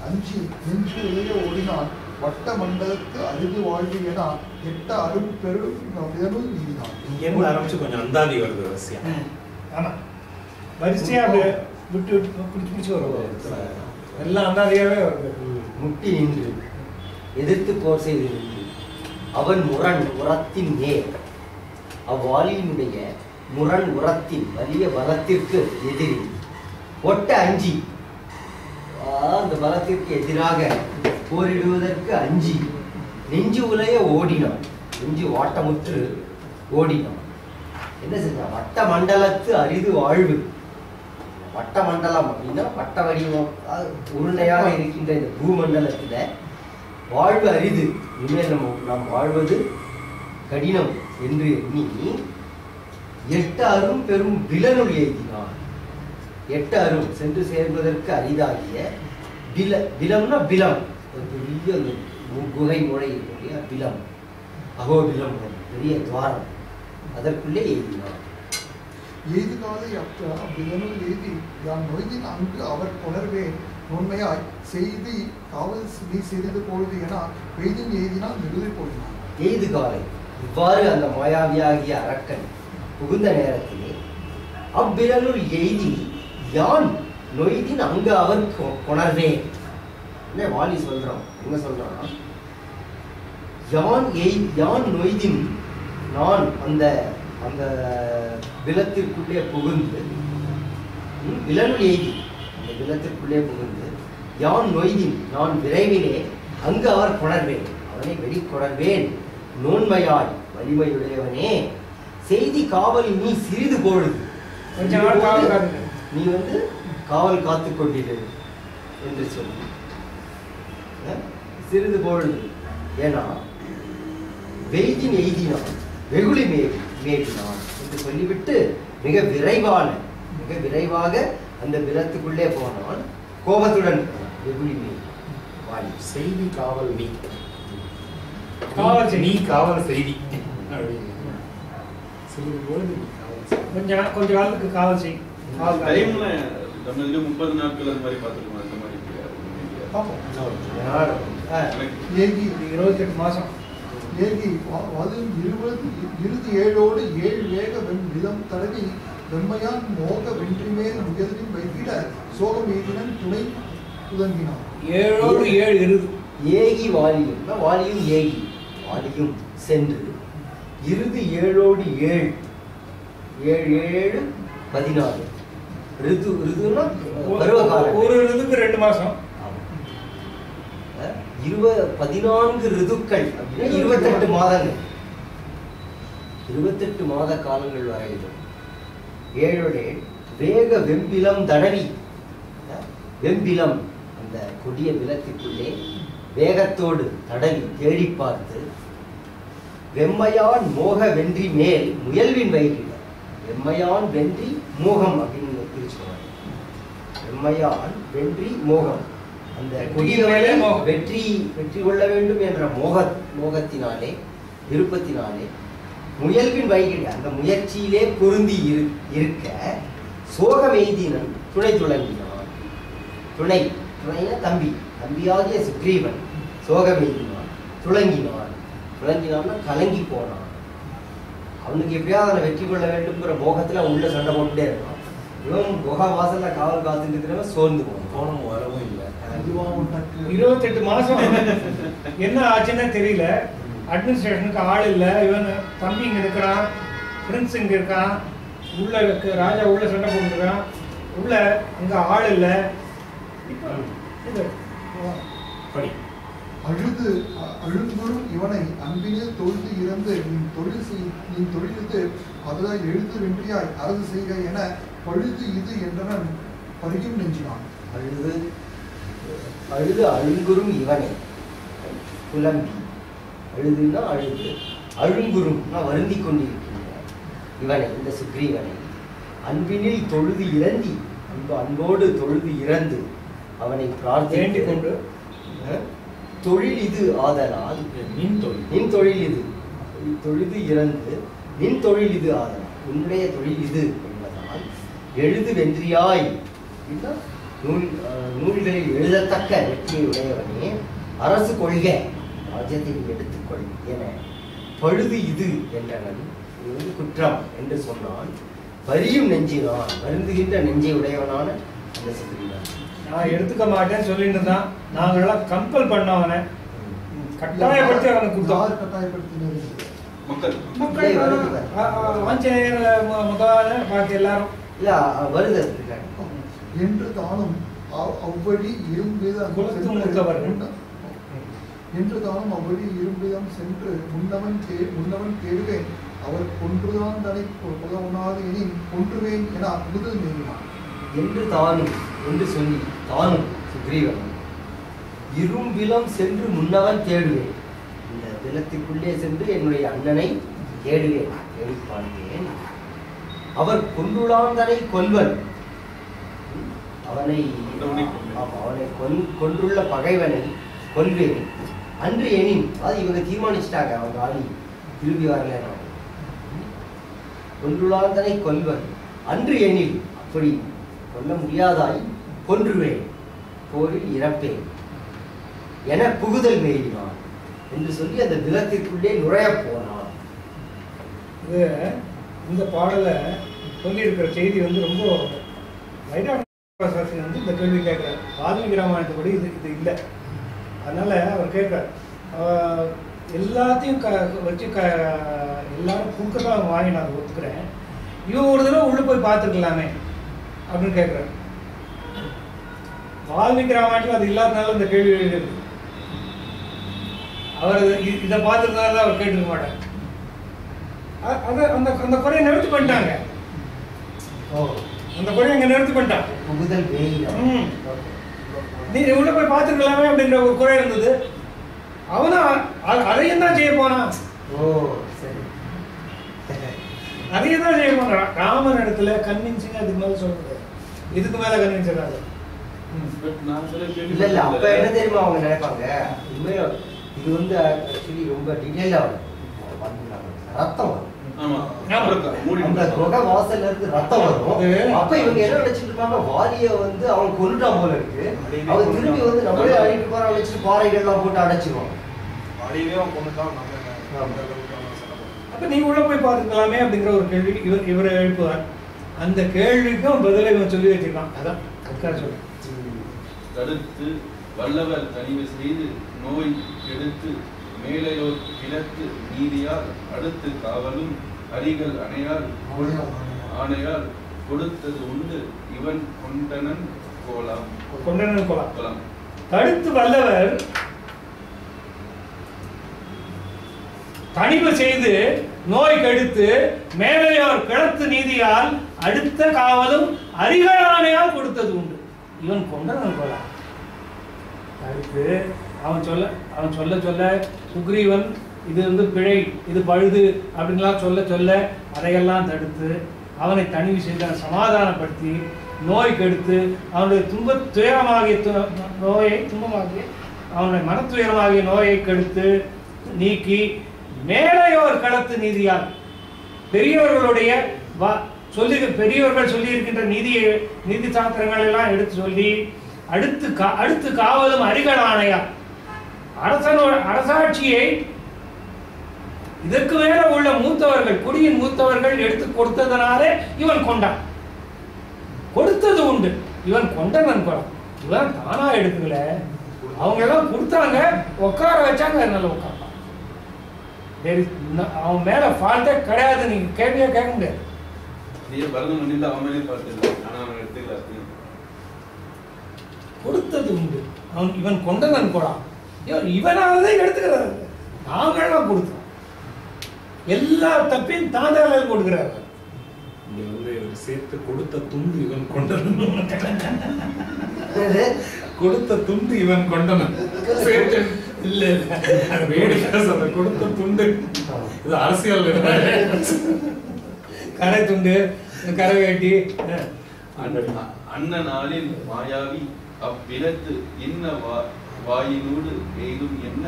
Speaker 6: அஞ்சி நின்று உயர ஓடினான். வட்ட மண்டலத்து அருகு வாழ்வு என எட்ட அரும் பெரு நீதினான்.
Speaker 3: இங்கேருந்து ஆரம்பிச்சு கொஞ்சம் அந்தாதி வருது வரிசையா.
Speaker 2: ஆமா, வரிசையா விட்டு பிடிச்சு வருவது எல்லாம் அந்தாதியாவே வருது.
Speaker 5: முட்டி நின்று எதிர்த்து போர் செய்து நின்று அவன் முரண் உரத்தின் நேர், அவ்வாலியினுடைய முரண் உரத்தின் வலிய பலத்திற்கு எதிரி ஒட்ட அஞ்சி, அந்த பலத்திற்கு எதிராக போரிடுவதற்கு அஞ்சி நெஞ்சு உலைய ஓடினான். நெஞ்சு வாட்டமுற்று ஓடினான். என்ன செஞ்சான்? வட்ட மண்டலத்து அரிது வாழ்வு. வட்ட மண்டலம் அப்படின்னா வட்ட வடிவம் உருண்டையாக இருக்கின்ற இந்த பூமண்டலத்துல வாழ்வு அரிது. இனிமேல் நாம் வாழ்வது கடினம் என்று எண்ணி 8 அரும் பெரும் விலனுள் எய்தினான். 8 அரும் சென்று சேர்வதற்கு அரிதாகிய விலம்னா பிலம், ஒரு பெரிய குகை முறை இல்லையா, பிலம், அகோபிலம், பெரிய துவாரம், அதற்குள்ளே எய்தினான்.
Speaker 6: எய்து காலை அவ்விதனுள் எய்தி யான் நொய்தின் அங்கு அவர் கொணர்வே நுண்மையாய் செய்தி காவல் நீ சிறிது பொழுது என பெய்தின் எய்தினால் மிகுதி போயினான்.
Speaker 5: எய்து காலை இவ்வாறு அந்த மாயாவியாகிய அரக்கன் புகுந்த நேரத்திலே அவ்விரலுள் எய்தி யான் நொய்தின் அங்கு அவர் கொணர்வே. என்ன வாலி சொல்றான், என்ன சொல்றான், யான் நொய்தின் நான் அந்த அந்த விலத்திற்குள்ளே புகுந்து, விலனுள் எய்தி அந்த விலத்திற்குள்ளே புகுந்து, யான் நொய்தின் நான் விரைவிலே அங்கு அவர் கொணர்வேன், அவனை வெளிக்கொணர்வேன், நோன்மையாய் வலிமையுடையவனே செய்தி காவல் நீ சிறிது பொழுது, நீ காவல் காத்து கொண்டிரு என்று சொல்லி சிறிது பொழுது, ஏன்னா வெய்தின் எய்தினான் வெகுளி மேவினான் என்று சொல்லிவிட்டு மிக விரைவாக அந்த விலத்துக்குள்ளே போனான். கோபத்துடன் வெகுளி மேவி
Speaker 3: செய்தி காவல் நீ
Speaker 2: காவல்
Speaker 3: நீ காவல் செய்தி
Speaker 2: கொஞ்ச காலத்துக்கு காவல் செய்.
Speaker 1: டைம்ல நம்ம 30 நாட்கள் அந்த மாதிரி பார்த்துருக்கோம். அந்த மாதிரி
Speaker 6: ஏகி
Speaker 2: 28 மாசம்
Speaker 6: ஏகி வாதில் 20 ஏழோடு 7 வேக விதம் தடவி வெம்மையான் மோக வென்றிமேல் முயலின் வைத்திட சோகம் எய்தினன் துணை துதங்கினான்.
Speaker 2: 7 இருது
Speaker 5: ஏகி வாலியும் ஏகி வாலியும் சென்று இருது 7ஓடு 7 7 14 ரிதுனா பருவகாலம்.
Speaker 2: ஒரு ரிதுக்கு 2 மாசம்.
Speaker 5: 14 ரிதுக்கள் அப்படின்னா 28 மாதங்கள். 28 மாத காலங்கள் வரையிலும் 7 வேக வெம்பிலம் தடவி, வெம்பிலம் அந்த கொடிய விலத்திற்குள்ளே வேகத்தோடு தடவி தேடி பார்த்து, வெம்மையான் மோக வென்றி மேல் முயல்வின் வயிற்றில, வெம்மையான் வென்றி மோகம் அப்படின்னு பிரிச்சுக்கணும். வெம்மையான் வென்றி மோகம், அந்த கொடியவனை வெற்றி கொள்ள வேண்டும் என்ற மோகத்தினாலே விருப்பத்தினாலே முயல்வின் வைகிட அந்த முயற்சியிலே பொருந்தி இருக்க சோகம் எய்தினன் துணை துளங்கினான். துணைனா தம்பியாகிய சுக்ரீவன் சோகம் எய்தினான், துளங்கினான்னா கலங்கி போனான். அவனுக்கு எப்படியாவது அவனை வெற்றி கொள்ள வேண்டும்ங்கிற மோகத்துல அவன் உள்ள சண்டை போட்டுட்டே இருக்கான். இவன் குகா வாசல்ல காவல் காத்துட்டு இருக்கிறவன் சோர்ந்து போனும் வரவும் இல்லை.
Speaker 2: 28 மாசம் என்ன ஆச்சுன்னு தெரியல. அட்மினிஸ்ட்ரேஷனுக்கு ஆள் இல்லை. இவன் தம்பி இங்க இருக்கிறான், பிரின்ஸ் இங்க இருக்கான், உள்ள ராஜா உள்ள சண்டை போட்டுருக்கான், உள்ள அங்க ஆள் இல்லை.
Speaker 6: அழுந்துரும் இவனை அன்பினில் தொழுது இறந்து நீ தொழிலுது அதுதான் எழுது வென்றியாய் அரசு செய்க என பழுது இது என்றவன் பருகியும் நெஞ்சினான்.
Speaker 5: அழுது அழுங்குறும் இவனை புலம்பி, அழுதுன்னா அழுது, அழுங்குறும்னா வருந்தி கொண்டிருக்கின்ற இவனை, இந்த சுக்ரீவனை அன்பினில் தொழுது இறந்தி, அன்போடு தொழுது இறந்து அவனை பிரார்த்தித்து கொண்டு, தொழில் இது ஆதலால் நின் தொழில் இது, தொழுது இறந்து நின் தொழில் இது ஆதலால், உன்னுடைய தொழில் இது என்பதால் எழுது வென்றியாய், நூல்களில் எழுதத்தக்க வெற்றியை உடையவனே அரசு கொள்க, ராஜ்யத்தை எடுத்துக்கொள் என பழுது இது என்றவன், இது குற்றம் என்று சொன்னான். வரியும் நெஞ்சினான், வருந்துகின்ற நெஞ்சை உடையவனான அந்த சுக்ரீவன்.
Speaker 2: நான் எடுத்துக்க மாட்டேன்னு சொல்லிட்டு தான் நாங்கள்லாம் கம்பல் பண்ணவனை கட்டாயப்படுத்தி அவனுக்கு கொடுத்தோம்.
Speaker 6: கட்டாயப்படுத்தினது
Speaker 2: மக்கள் ஆஞ்சநேயர் முதல்ல பாக்கி எல்லாரும்
Speaker 5: இல்ல வருது
Speaker 6: என்று தானும் அவ்வழி என்று தானும் அவ்வழி இரும்பிதம் சென்று முன்னவன் தேடுவேன் அவர் கொன்றுதான் தனை புகவுனாது இனி கொன்றுவேன் என அமுதல் நீங்கினான்.
Speaker 5: என்று தானும் என்று சொல்லி தானும் சுக்ரீவன் இரும்பிலம் சென்று முன்னவன் தேடுவேன், இந்த நிலத்திற்குள்ளே சென்று என்னுடைய அண்ணனை தேடுவேன், தேடி பார்க்கிறேன். அவர் கொன்றுளாந்தனை கொல்வன், அவனை கொன்றுள்ள பகைவனை கொல்வேன். அன்று எனின், அது இவங்க தீர்மானிச்சிட்டாங்க, அவங்க ஆளி திரும்பி வரல. கொன்றுளாந்தனை கொல்வன் அன்று எனில், அப்படி கொல்ல முடியாதாய் கொன்றுவேன், போரில் இறப்பேன் என புகுதல் மேறினான் என்று சொல்லி அந்த நிலத்திற்குள்ளே நுழைய போனான்.
Speaker 2: இது இந்த பாடலை சொல்லியிருக்கிற செய்தி வந்து ரொம்ப வைராமசாஸ்திரி வந்து இந்த கேள்வி கேட்குறார். வால்மீகி ராமாயணத்துப்படி இது இல்லை. அதனால அவர் கேட்குறார், எல்லாத்தையும் வச்சு எல்லாரும் கொடுக்க தான் வாங்கி நான் ஒத்துக்கிறேன், இவன் ஒரு தடவை உள்ளே போய் பார்த்துருக்கலாமே அப்படின்னு கேட்குறாரு. வால்மீகி ராமாயணத்தில் அது இல்லாதனால இந்த கேள்வி எழுதியிருக்கு. அவர் இதை பார்த்துருந்தாலும் அவர் கேட்டுக்க மாட்டார். அதை அந்த அந்த குறையை நிறுத்தி பண்ணிட்டாங்க. அந்த குறையை அங்கே நிறுத்தி பண்ணிட்டாங்க. நீ உள்ள போய் பார்த்துருக்கலாமே அப்படின்ற ஒரு குறை இருந்தது. அவனும் அதையும் தான் செய்ய போனான். அதையும் தான் செய்ய போனான். ராமன் இடத்துல கன்வின்சிங் அதுக்கு மேல சொல்றது, இதுக்கு மேல கன்வின்ஸ் ஆகாது.
Speaker 5: இல்ல அப்ப என்ன தெரியுமா அவங்க நினைப்பாங்க, இது வந்து ஆக்சுவலி ரொம்ப டீடைலா ரத்தம் வரும். அந்த குகை வாசல்ல இருந்து ரத்தம் வரும். அப்ப இவங்க என்ன நினைச்சிட்டு இருப்பாங்க, வாலிய வந்து அவன் கொன்னுட்டான் போல இருக்கு, அவன் திரும்பி வந்து நம்மளே அழிட்டு போறான் நினைச்சிட்டு பாறைகள் எல்லாம் போட்டு அடைச்சிருவான்.
Speaker 2: அப்ப நீங்க உள்ள போய் பார்த்துக்கலாமே அப்படிங்கிற ஒரு கேள்வி இவரை எழுப்புவார். அந்த கேள்விக்கும் பதிலை இவன் சொல்லி வச்சிருக்கான். அதான் அதுக்காக சொல்றேன்.
Speaker 1: தடுத்து வல்லவர் தனிவு செய்து நோய் கெடுத்து மேலையோர் கிழத்து நீதியால் அடுத்து காவலும் அரிகள் அணையால் ஆணையால் கொடுத்தது உண்டு இவன் கொண்டனன் கோலாம்.
Speaker 2: தடுத்து வல்லவர் தணிவு செய்து நோய் கெடுத்து மேலையோர் கிழத்து நீதியால் அடுத்த காவலும் அரிகள் ஆணையால் கொடுத்தது உண்டு இவன் கொண்டனன் கோலாம். அடுத்து அவன் சொல்ல சுக்ரீவன் இது வந்து பிழை, இது பழுது அப்படின்லாம் சொல்ல அதையெல்லாம் தடுத்து அவனை தணிவு செய்த சமாதானப்படுத்தி நோய் கெடுத்து அவனுடைய அவனுடைய மனத்துயரமாகிய நோயை கெடுத்து நீக்கி மேலையோர் களத்து நீதியால் பெரியவர்களுடைய பெரியவர்கள் சொல்லி இருக்கின்ற நீதி சாஸ்திரங்கள் எல்லாம் எடுத்து சொல்லி அடுத்து காவலும் அரிகள் ஆணையார் அரசாட்சியை இதற்கு மேல உள்ள மூத்தவர்கள் குடியின் மூத்தவர்கள் எடுத்து கொடுத்ததனாலே இவன் கொண்டான். கொடுத்தது உண்டு இவன் கொண்டவன் குலம். இவன் தானா எடுக்கல, அவங்க எல்லாம் கொடுத்தாங்க, உட்கார வச்சாங்க, நல்ல உட்கார்ந்தான். அவன் மேல ஃபால்ட்டே கிடையாது. நீங்க கேள்வியா கேட்க முடியாது. கொடுத்தது உண்டு இவன் கொண்டவன் குலம். இவனாவது எடுத்துக்கிறார், நாங்களாம் கொடுத்தோம். எல்லா தப்பையும் தாந்தால கொடுக்கிறார்.
Speaker 3: சேர்த்து கொடுத்த துண்டு இவன் கொண்டவன், கொடுத்த துண்டு இவன் கொண்டவன். இல்ல கொடுத்த துண்டு இது அரசியல்
Speaker 2: கரை துண்டு கரை வேட்டி.
Speaker 1: அண்ணன் நாளில் மாயாவி அவ்விடத்து இன்ன வாயினூடு எய்தும் என்ன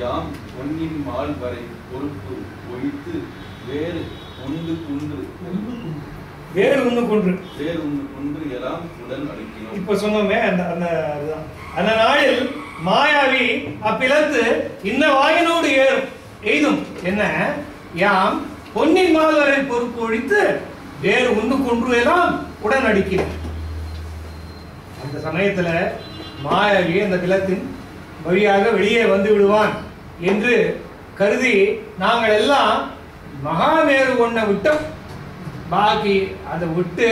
Speaker 1: யாம் பொன்னின் மால் வரை பொறுப்பு ஒழித்து வேறு ஒன்று குன்று எல்லாம் உடல் அடக்கினோம்.
Speaker 2: இப்ப சொன்னோமே அந்த நாளில் மாயாவி அப்பிலத்து இன்ன வாயினோடு எய்தும் என்ன யாம் பொன்னின் மால் வரை பொறுப்பு ஒழித்து வேறு ஒன்று கொன்று எல்லாம் உடன் அடிக்கிறோம். அந்த சமயத்துல மாயாவி அந்த பிலத்தின் வழியாக வெளியே வந்து விடுவான் என்று கருதி நாங்கள் எல்லாம் மகாமேரு ஒன்றை விட்டோம். பாக்கி அதை விட்டு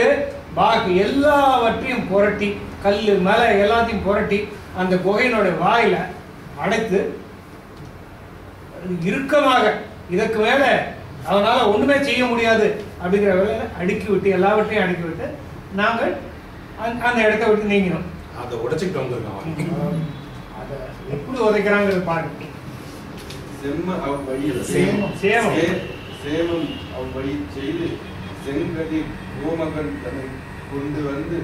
Speaker 2: பாக்கி எல்லாவற்றையும் புரட்டி கல்லு மலை எல்லாத்தையும் புரட்டி அந்த குகையினுடைய வாயில அடைத்து இறுக்கமாக இதற்கு மேல அவனால ஒண்ணுமே செய்ய முடியாது அப்படிங்கிற வேலையில அடுக்கி விட்டு எல்லாவற்றையும் அடுக்கி விட்டு நாங்கள் அந்த இடத்தை விட்டு நீங்கினோம்.
Speaker 3: அதை உடைச்சுட்டு வந்திருக்கான்.
Speaker 2: அதை எப்படி உதைக்கிறாங்கிறது பாருங்க.
Speaker 1: செம்ம அவ்வழி
Speaker 2: சேமம்.
Speaker 1: சேமம் அவ்வழி செய்து செங்கதிர் கோமகன் தன்னை கொண்டு வந்து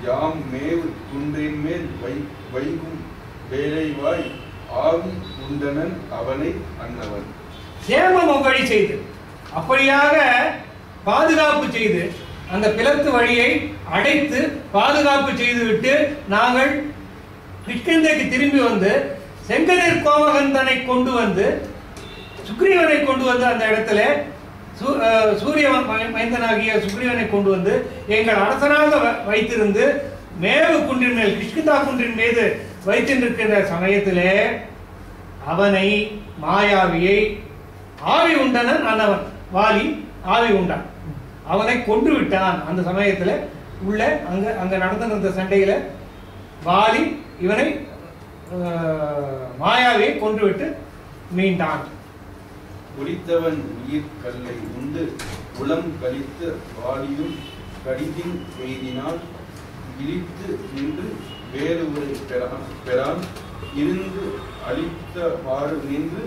Speaker 1: யாம் மேவு குன்றின் மேல் வைகும் வேலைவாய் ஆவி உண்டனன் அவனை அன்னவன்.
Speaker 2: சேமம் அவ்வழி செய்து அப்படியாக பாதுகாப்பு செய்து அந்த பிளத்து வழியை அடைத்து பாதுகாப்பு செய்துவிட்டு நாங்கள் கிஷ்கிந்தைக்கு திரும்பி வந்து செங்கதிர் கோமகன் தன்னை கொண்டு வந்து சுக்ரீவனை கொண்டு வந்து அந்த இடத்துல சூரிய மைந்தனாகிய சுக்ரீவனை கொண்டு வந்து எங்கள் அரசனாக வைத்திருந்து மேவு குன்றின் மேல் கிஷ்கிந்தா குன்றின் மீது வைத்திருக்கின்ற சமயத்திலே அவனை மாயாவியை ஆவி உண்டனன் அன்னவன் வாலி ஆவி உண்டான் அவனை கொன்று விட்டான். அந்த சமயத்துல உள்ள அங்க நடந்த சண்டையில வாலி இவனை மாயாவியை கொன்று விட்டு மீண்டான்.
Speaker 1: குடித்தவன் உயிர் கல்லை உண்டு உளம் கழித்த வாலியும் கடிதின் எய்தினால் இழித்து நின்று வேறு ஒரு பெறான் இருந்து அழித்தவாறு நின்று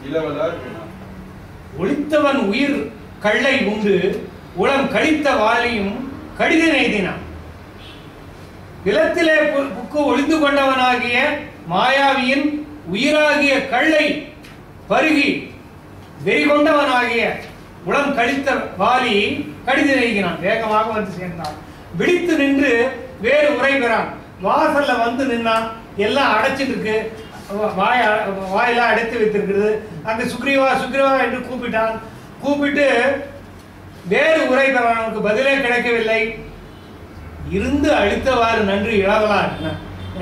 Speaker 1: இளவலார் எனான்.
Speaker 2: ஒளித்தவன் உயிர் கல்லை உண்டு உளம் கழித்த வாலியும் கடிதம் எய்தினான். நிலத்திலே புக்கு ஒளிந்து கொண்டவனாகிய மாயாவியின் உயிராகிய கல்லை பருகி வெறி கொண்டவனாகிய உளம் கழித்த வாலி கடிதம் எழுதினான். வேகமாக வந்து சேர்ந்தான். விழித்து நின்று வேறு உரை பெறான். வாசல்ல வந்து நின்னான். எல்லாம் அடைச்சிட்டு இருக்கு. வாயெல்லாம் அடைத்து வைத்திருக்கிறது. அங்க சுக்ரீவா சுக்ரீவா என்று கூப்பிட்டான். கூப்பிட்டு வேறு உரை பெறான். அவனுக்கு பதிலே கிடைக்கவில்லை. இருந்து அழித்தவாறு நன்றி இளவலார்.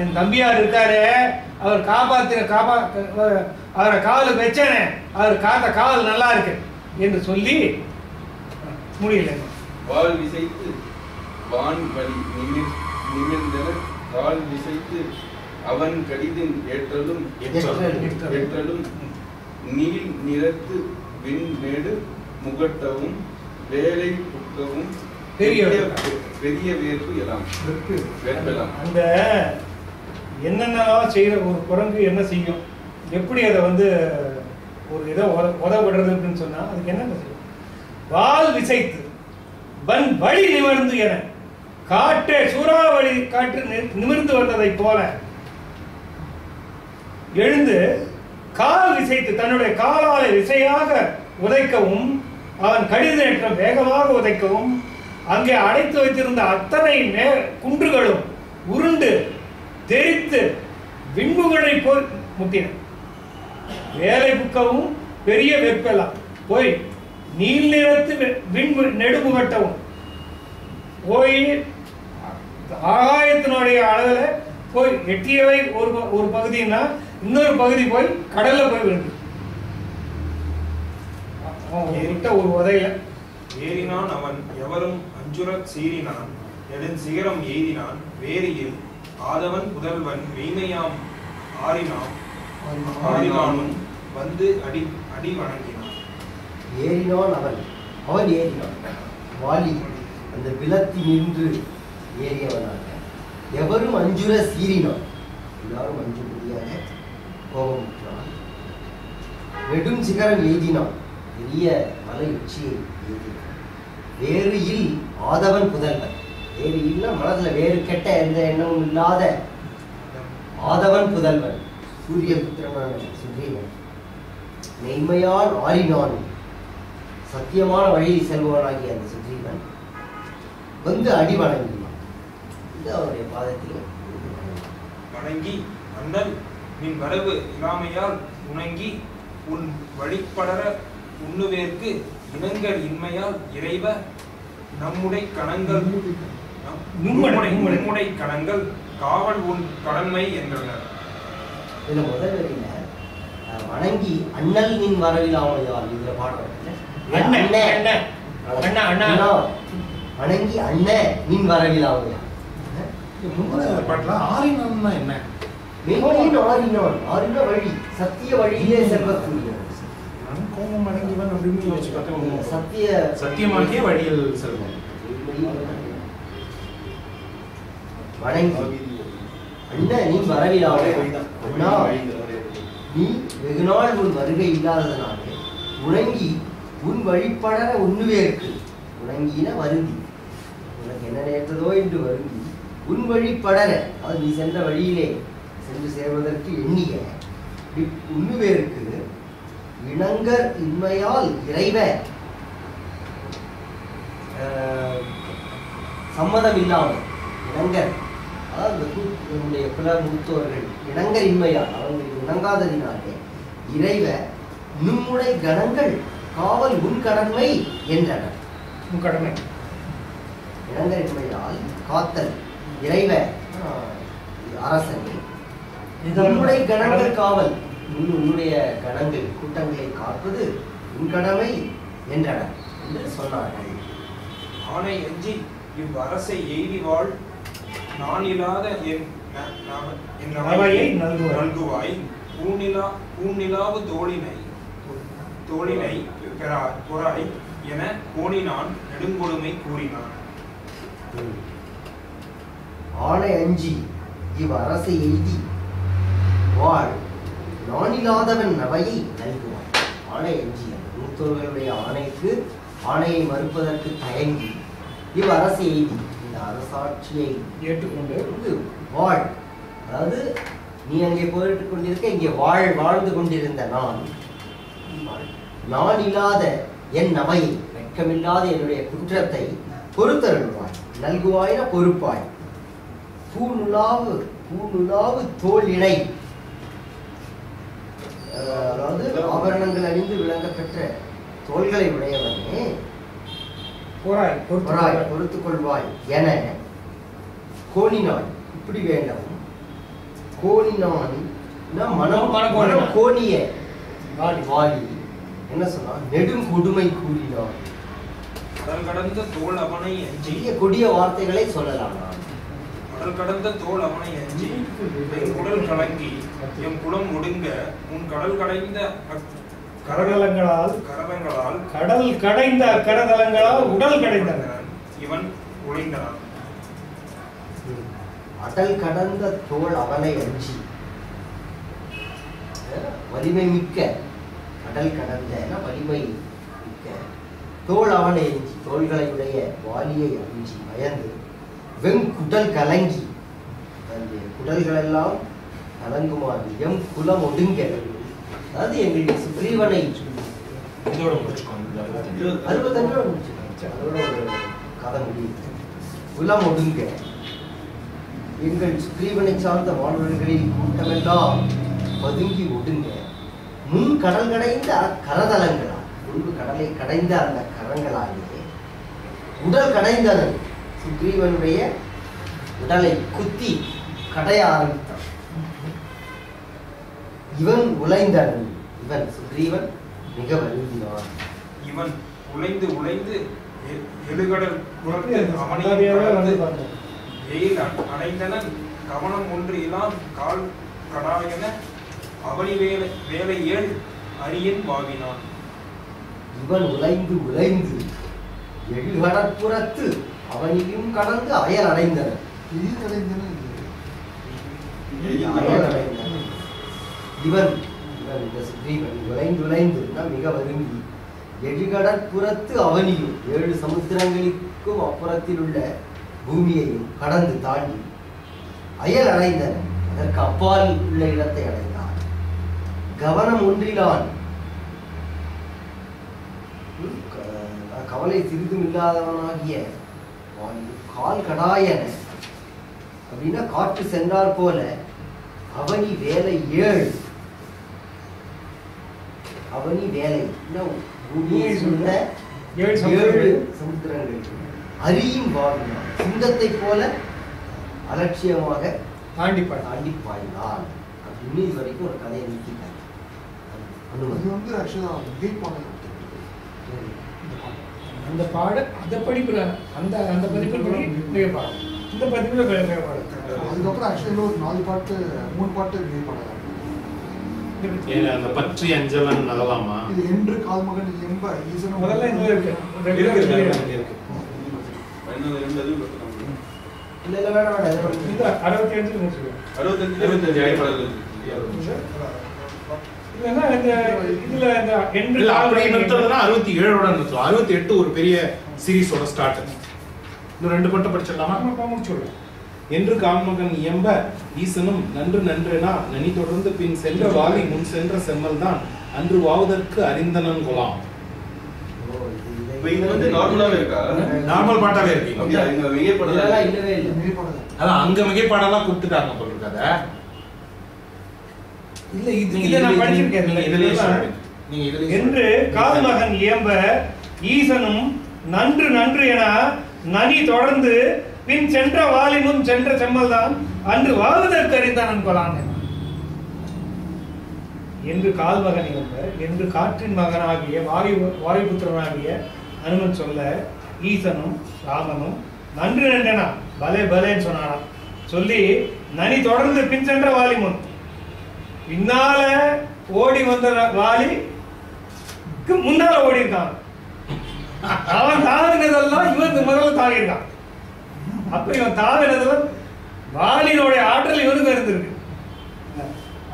Speaker 2: என் தம்பியார் இருக்காரு, அவர் அவரை காவல் வச்சேனே, அவர் காத்த காவல் நல்லா இருக்கு என்று சொல்லி முடியல.
Speaker 1: வால் விசைத்து வான் வழி நிமிர்ந்தன கால் விசைத்து அவன் கடிதம் ஏற்றலும் நீல் நிறத்து விண்மேடு முகட்டவும் வேலை புக்கவும் பெரிய வேர்ப்பு எல்லாம் வேர்ப்பெல்லாம்.
Speaker 2: அந்த என்னென்னலாம் செய்யற ஒரு குரங்கு என்ன செய்யும், எப்படி அதை வந்து ஒரு இதை உதவிடுறது அப்படின்னு சொன்னா அதுக்கு என்ன செய்யும்? வால் விசைத்து வன் வழி நிமிர்ந்து என காற்று சூறாவளி காற்று நிமிர்ந்து வந்ததை போல எழுந்து கால் விசைத்து தன்னுடைய காலாலை விசையாக உதைக்கவும் அவன் கடிதம் வேகமாக உதைக்கவும் அங்கே அடைத்து வைத்திருந்த அத்தனை குன்றுகளும் உருண்டு தெரித்து விண்முகனை போய் முட்டின. வேலை புக்கவும் பெரிய வெப்பெல்லாம் போய் நீல் நிறத்து நெடுமுகட்டவும் போய் ஆகாயத்தினுடைய அளவுல போய் எட்டியவை ஒரு பகுதின்னா இன்னொரு பகுதி போய் கடல்ல போய் விழுந்து ஒரு உதையில
Speaker 7: ஏறினான் அவன் எவரும் அஞ்சுரச் சீறினான் நெடுஞ் சிகரம் எய்தினான் வேரியில் ஆதவன் புதல்வன் மெய்மையாம் ஆறினானும் வந்து அடி அடி வணங்கினான்.
Speaker 5: ஏறினான் அவன் ஏறினான் வாலி அந்த விலத்தி நின்று ஏறியவனாக எவரும் அஞ்சுர சீறினான் எல்லாரும் அஞ்சு முடியாத கோபமுற்றான். நெடும் சிகரம் எய்தினான் பெரிய மலை உச்சியை எய்தினான். வேறு ஆதவன் புதல்வன் வேறு இல்ல மனதுல வேறு கெட்ட எந்த எண்ணமும் இல்லாத ஆதவன் புதல்வன் சூரிய புத்திரனான சுக்ரீவன் மெய்மையால் ஆறினான் சத்தியமான வழியில் செல்பவனாகிய அந்த சுக்ரீவன் வந்து அடி வணங்கினான். இது அவருடைய பாதத்தில்
Speaker 7: வணங்கி அண்ணல் நின் வரவு இல்லாமையால் உணங்கி உன் வழிபடர உண்ணுவேற்கு இனங்கள் இன்மையால் இறைவ நம்முடைய கணங்கள் நம்முடைய கணங்கள் காவல் உன் கடன்மை என்றனர்.
Speaker 5: இதுல முதல் வரையில வணங்கி அண்ணல் நின் வரவில்லாமையால் இதுல பாடுறோம். வணங்கி அண்ண நின் வரவில்லாமையால்
Speaker 3: பாட்டுல ஆறினான்னா என்ன?
Speaker 5: ஆறின வழி சத்திய வழியிலே செல்வக்கூடிய
Speaker 3: கோபம் அடங்கிவன் அப்படின்னு யோசிச்சு பார்த்தா சத்தியமாகிய வழியில் செல்வம்.
Speaker 5: வணங்கி அண்ணா நீ வரவில்லாமல் அண்ணா நீ வெகுநாள் உன் வருகை இல்லாததனாலே உணங்கி உன் வழிபடர உண்ணுவே இருக்கு. உணங்கின வருந்தி, உனக்கு என்ன நேர்ந்ததோ என்று வருந்தி உன் வழிபடர, அது நீ சென்ற வழியிலே சென்று சேர்வதற்கு எண்ணிய உண்ணுவே இருக்கு. இணங்கர் இன்மையால் இறைவ சம்மதம் இல்லாமல் இணங்கர், அதாவது நம்முடைய குல மூத்தோர்கள் இணங்கர் இன்மையால் அவங்களுக்கு இணங்காததினாலே இறைவ நும்முடை கணங்கள் காவல் உன் கடமை என்றனர்.
Speaker 2: உன் கடமை
Speaker 5: இணங்கர் இன்மையால் காத்தல் இறைவ அரசனே நம்முடைய கணங்கள் காவல், உன்னுடைய கணங்கள் கூட்டங்களை காப்பது உன் கடமை என்றனர் என்று சொன்னார்கள்.
Speaker 7: ஆணை அஞ்சி இவ்வரசை எய்தி வாழ் நான் இல்லாத என்
Speaker 2: நவையை
Speaker 7: நல்குவாய் பூநிலாவு தோழினை பொறாய் என கோணினான் நெடுங்கொடுமை கூறினான்.
Speaker 5: ஆணை அஞ்சி இவ்வரசை எய்தி வாழ் நான் இல்லாதவன் நவையை நல்குவாய். ஆணை அஞ்சி மூத்தோர்களுடைய ஆணையை மறுப்பதற்கு தயங்கி இவ்வரசை எய்தி இந்த அரசாட்சியை
Speaker 2: ஏற்றுக்கொண்டு
Speaker 5: வாழ், அதாவது நீ அங்கே போயிட்டு கொண்டிருக்க இங்கே வாழ்ந்து கொண்டிருந்த நான் இல்லாத என் நவையை வெட்கமில்லாத என்னுடைய குற்றத்தை பொறுத்தருள்வாய். நல்குவாயின பொறுப்பாய். பூநுலாவு தோல் இணை, அதாவது ஆபரணங்கள் அணிந்து விளங்க பெற்ற தோள்களை உடையவனே பொறுத்துக் கொள்வாய் என கோணினான். இப்படி வேண்டாம், கோணினான் மனம் கோணிய வாலி என்ன சொன்னான், நெடுங்கொடுமை கூறினான்.
Speaker 7: கடல் கடந்த தோல் அவனை அஞ்சி,
Speaker 5: கொடிய வார்த்தைகளை சொல்லலாம்.
Speaker 7: கடல் கடந்த தோல் அவனை அஞ்சி என் குடல் கலங்கி என் குலம் ஒடுங்க உன் கடல் கடைந்த
Speaker 2: கரதலங்களால் கடல் கடைந்த கரதலங்களால் உடல் கடைந்தனர்
Speaker 7: இவன் உழைந்தான்.
Speaker 5: அடல் கடந்த தோல் அவனை அஞ்சி, வலிமை மிக்க கடல் கடந்த வலிமை மிக்க தோல் அவனை அஞ்சி, தோள்களை உடைய வாலியை அஞ்சி பயந்து வெங்குடல் கலங்கி, அந்த குடல்கள் எல்லாம் கலங்குமாறு எம் குலம் ஒடுங்க, அதாவது எங்களுடைய சுக்ரீவனை
Speaker 3: இதோட முடிச்சுக்கோங்க.
Speaker 5: 65 முடிச்சுக்கோங்க, அதோட ஒரு கதை முடியுது. குலம் ஒடுங்க எங்கள் சுக்ரீவனை சார்ந்த மாணவர்களின் கூட்டமெல்லாம் பதுங்கி ஒடுங்க முன் கடல் கடைந்த கரதலங்களால், முன்பு கடலை கடைந்த அந்த கரங்களாலே உடல் கடைந்தனன் சுக்ரீவனுடைய உடலை குத்தி கடைய ஆரம்பித்தான். இவன் உழைந்தனன், இவன் சுக்ரீவன் மிக வருந்தினான்.
Speaker 7: இவன் உழைந்து எழுகடல் புறத்து அவனையும் வெயில் அடைந்தனன் கவனம் ஒன்று இலாம் கால் கடாயன அவனி வேலை ஏழ் அரியன் வாவினான்.
Speaker 5: இவன் உழைந்து எழுகடற்புறத்து அவனையும் கடந்து அயல் அடைந்தனர். இவன் இந்த சுக்ரீவன் உழைந்து மிக வருந்தி எழுகடற்புறத்து அவனியும் 7 சமுத்திரங்களுக்கும் அப்புறத்தில் உள்ள பூமியையும் கடந்து தாண்டி அயல் அடைந்தனர். அதற்கு அப்பால் உள்ள இடத்தை அடைந்தான். கவனம் ஒன்றிலான், கவலை சிறிதும் இல்லாதவனாகிய கால் கடாயன அப்படின்னா காற்று சென்றார் போல அவனி வேலை 7 அவனி வேலை 7 சமுத்திரங்கள் அரியும் வாவினான். சிங்கத்தை போல அலட்சியமாக தாண்டி பாய்ந்தான் அப்படின்னு இது வரைக்கும் ஒரு கதையை நிறுத்திட்டாங்க.
Speaker 2: அந்த பாடு அந்த படிப்புல அந்த பதிப்பில் படி மிக பாடம், இந்த பதிப்புல மிக பாடம்.
Speaker 6: அதுக்கப்புறம் ஆக்சுவலி ஒரு 4 பாட்டு 3 பாட்டு மிக பாடம்.
Speaker 3: அந்த பற்றி அஞ்சலன் நகலாமா?
Speaker 6: இது என்று கால்மகன் எம்ப ஈசன்
Speaker 2: முதல்ல இது இருக்கு.
Speaker 5: இல்ல வேணாம்
Speaker 2: இந்த 65 முடிச்சுக்கோ.
Speaker 1: 65 பாடல்கள்
Speaker 2: இல்லைன்னா இந்த இதுல இந்த என்று
Speaker 3: இல்ல அப்படி நிறுத்துறதுன்னா 67ஓட நிறுத்தலாம். 68 ஒரு பெரிய சீரிஸோட ஸ்டார்ட். இன்னும் 2 மட்டும் படிச்சிடலாமா?
Speaker 2: முடிச்சுடலாம்.
Speaker 4: என்று காண்மகன் இயம்ப ஈசனும் நன்று நன்றெனா நனி தொடர்ந்து பின் சென்ற வாலி முன் சென்ற செம்மல் தான் அன்று வாவுதற்கு அறிந்தனன் கொலாம்.
Speaker 1: இப்ப இது வந்து நார்மலாவே இருக்கா?
Speaker 3: நார்மல் பாட்டாவே இருக்கு.
Speaker 1: அப்படியா? இங்க வெய்யப்படல.
Speaker 5: இல்லவே இல்லை.
Speaker 6: மேற்படாது.
Speaker 3: அதான் அங்க மிகைப்பாடெல்லாம் கொடுத்துட்டாங்க போல இருக்காத.
Speaker 2: இல்ல இது நான் படிச்சிருக்கேன்.
Speaker 3: நீங்க இதுலயே சொல்லுங்க. நீங்க இதுலயே
Speaker 2: என்று கால்மகன் இயம்ப ஈசனும் நன்று நன்று என நனி தொடர்ந்து பின் சென்ற வாலி முன் சென்ற செம்மல் தான் அன்று வாவுதற்கு அறிந்தான் கொலான். என்று கால்மகன் இயம்ப என்று காற்றின் மகனாகிய வாயுபுத்திரனாகிய அனுமன் சொல்ல ஈசனும் ராமனும் நன்று நன்றனா பலே பலேன்னு சொன்னானா. சொல்லி நனி தொடர்ந்து பின் சென்ற வாலி முன் பின்னால ஓடி வந்த வாலி முன்னால ஓடி இருக்கான். அவன் தாவினதெல்லாம் இவன் முதல்ல தாவிருக்கான். அப்ப இவன் தாவினதெல்லாம் வாலினுடைய ஆற்றல் இவனுக்கு இருந்திருக்கு.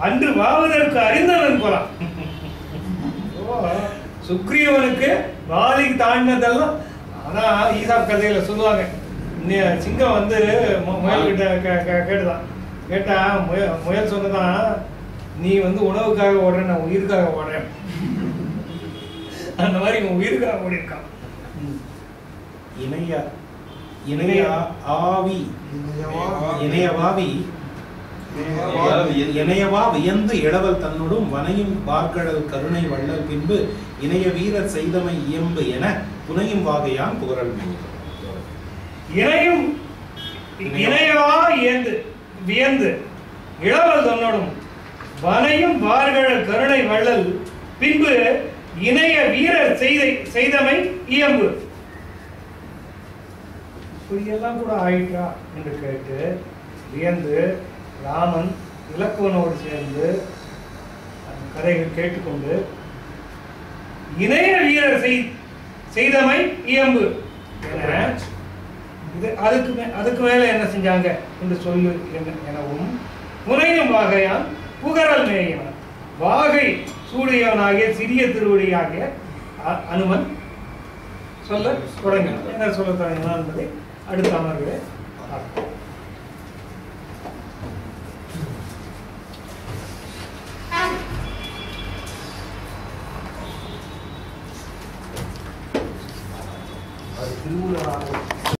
Speaker 2: அன்று வாவதற்கு அறிந்தவன் போலாம். சுக்ரீவனுக்கு வாலிக்கு தாண்டினதெல்லாம். ஆனா ஈசாப் கதையில சொல்லுவாங்க, சிங்கம் வந்து முயல் கிட்ட கேட்டுதான் கேட்டா முயல் சொன்னதான், நீ வந்து உணவுக்காக ஓடுற, நான் உயிருக்காக ஓடுறேன். அந்த மாதிரி இவன் உயிருக்காக ஓடி இருக்கான்.
Speaker 4: இணையவா வியந்து இளவல் தன்னுடும் வனையும் வார்கடல் கருணை வள்ளல் பின்பு இணைய வீரர் செய்தமை இயம்பு என புனையும் வாகையான் புகழல்
Speaker 2: இணையும் இணையவா வியந்து இளவல் தன்னோடும் வனையும் வார்கடல் கருணை வள்ளல் பின்பு இணைய வீரர் செய்தமை இயம்பு. இப்படியெல்லாம் கூட ஆயிட்டா என்று கேட்டு வியந்து ராமன் இலக்குவனோடு சேர்ந்து கதைகள் கேட்டுக்கொண்டு இணைய வீரர் செய்தமை இயம்பு என அதுக்கு மேல என்ன செஞ்சாங்க என்று சொல்லு எனவும் புனையும் வாகையான் புகழல் மேயவன் வாகை சூடியவனாகிய சிறிய திருவடியாகிய அனுமன் சொல்ல தொடங்கினான். என்ன சொல்ல தொடங்கினான் என்பதை அடுத்த அமர்வுகளை பார்ப்போம்.
Speaker 5: அது திருமூலர்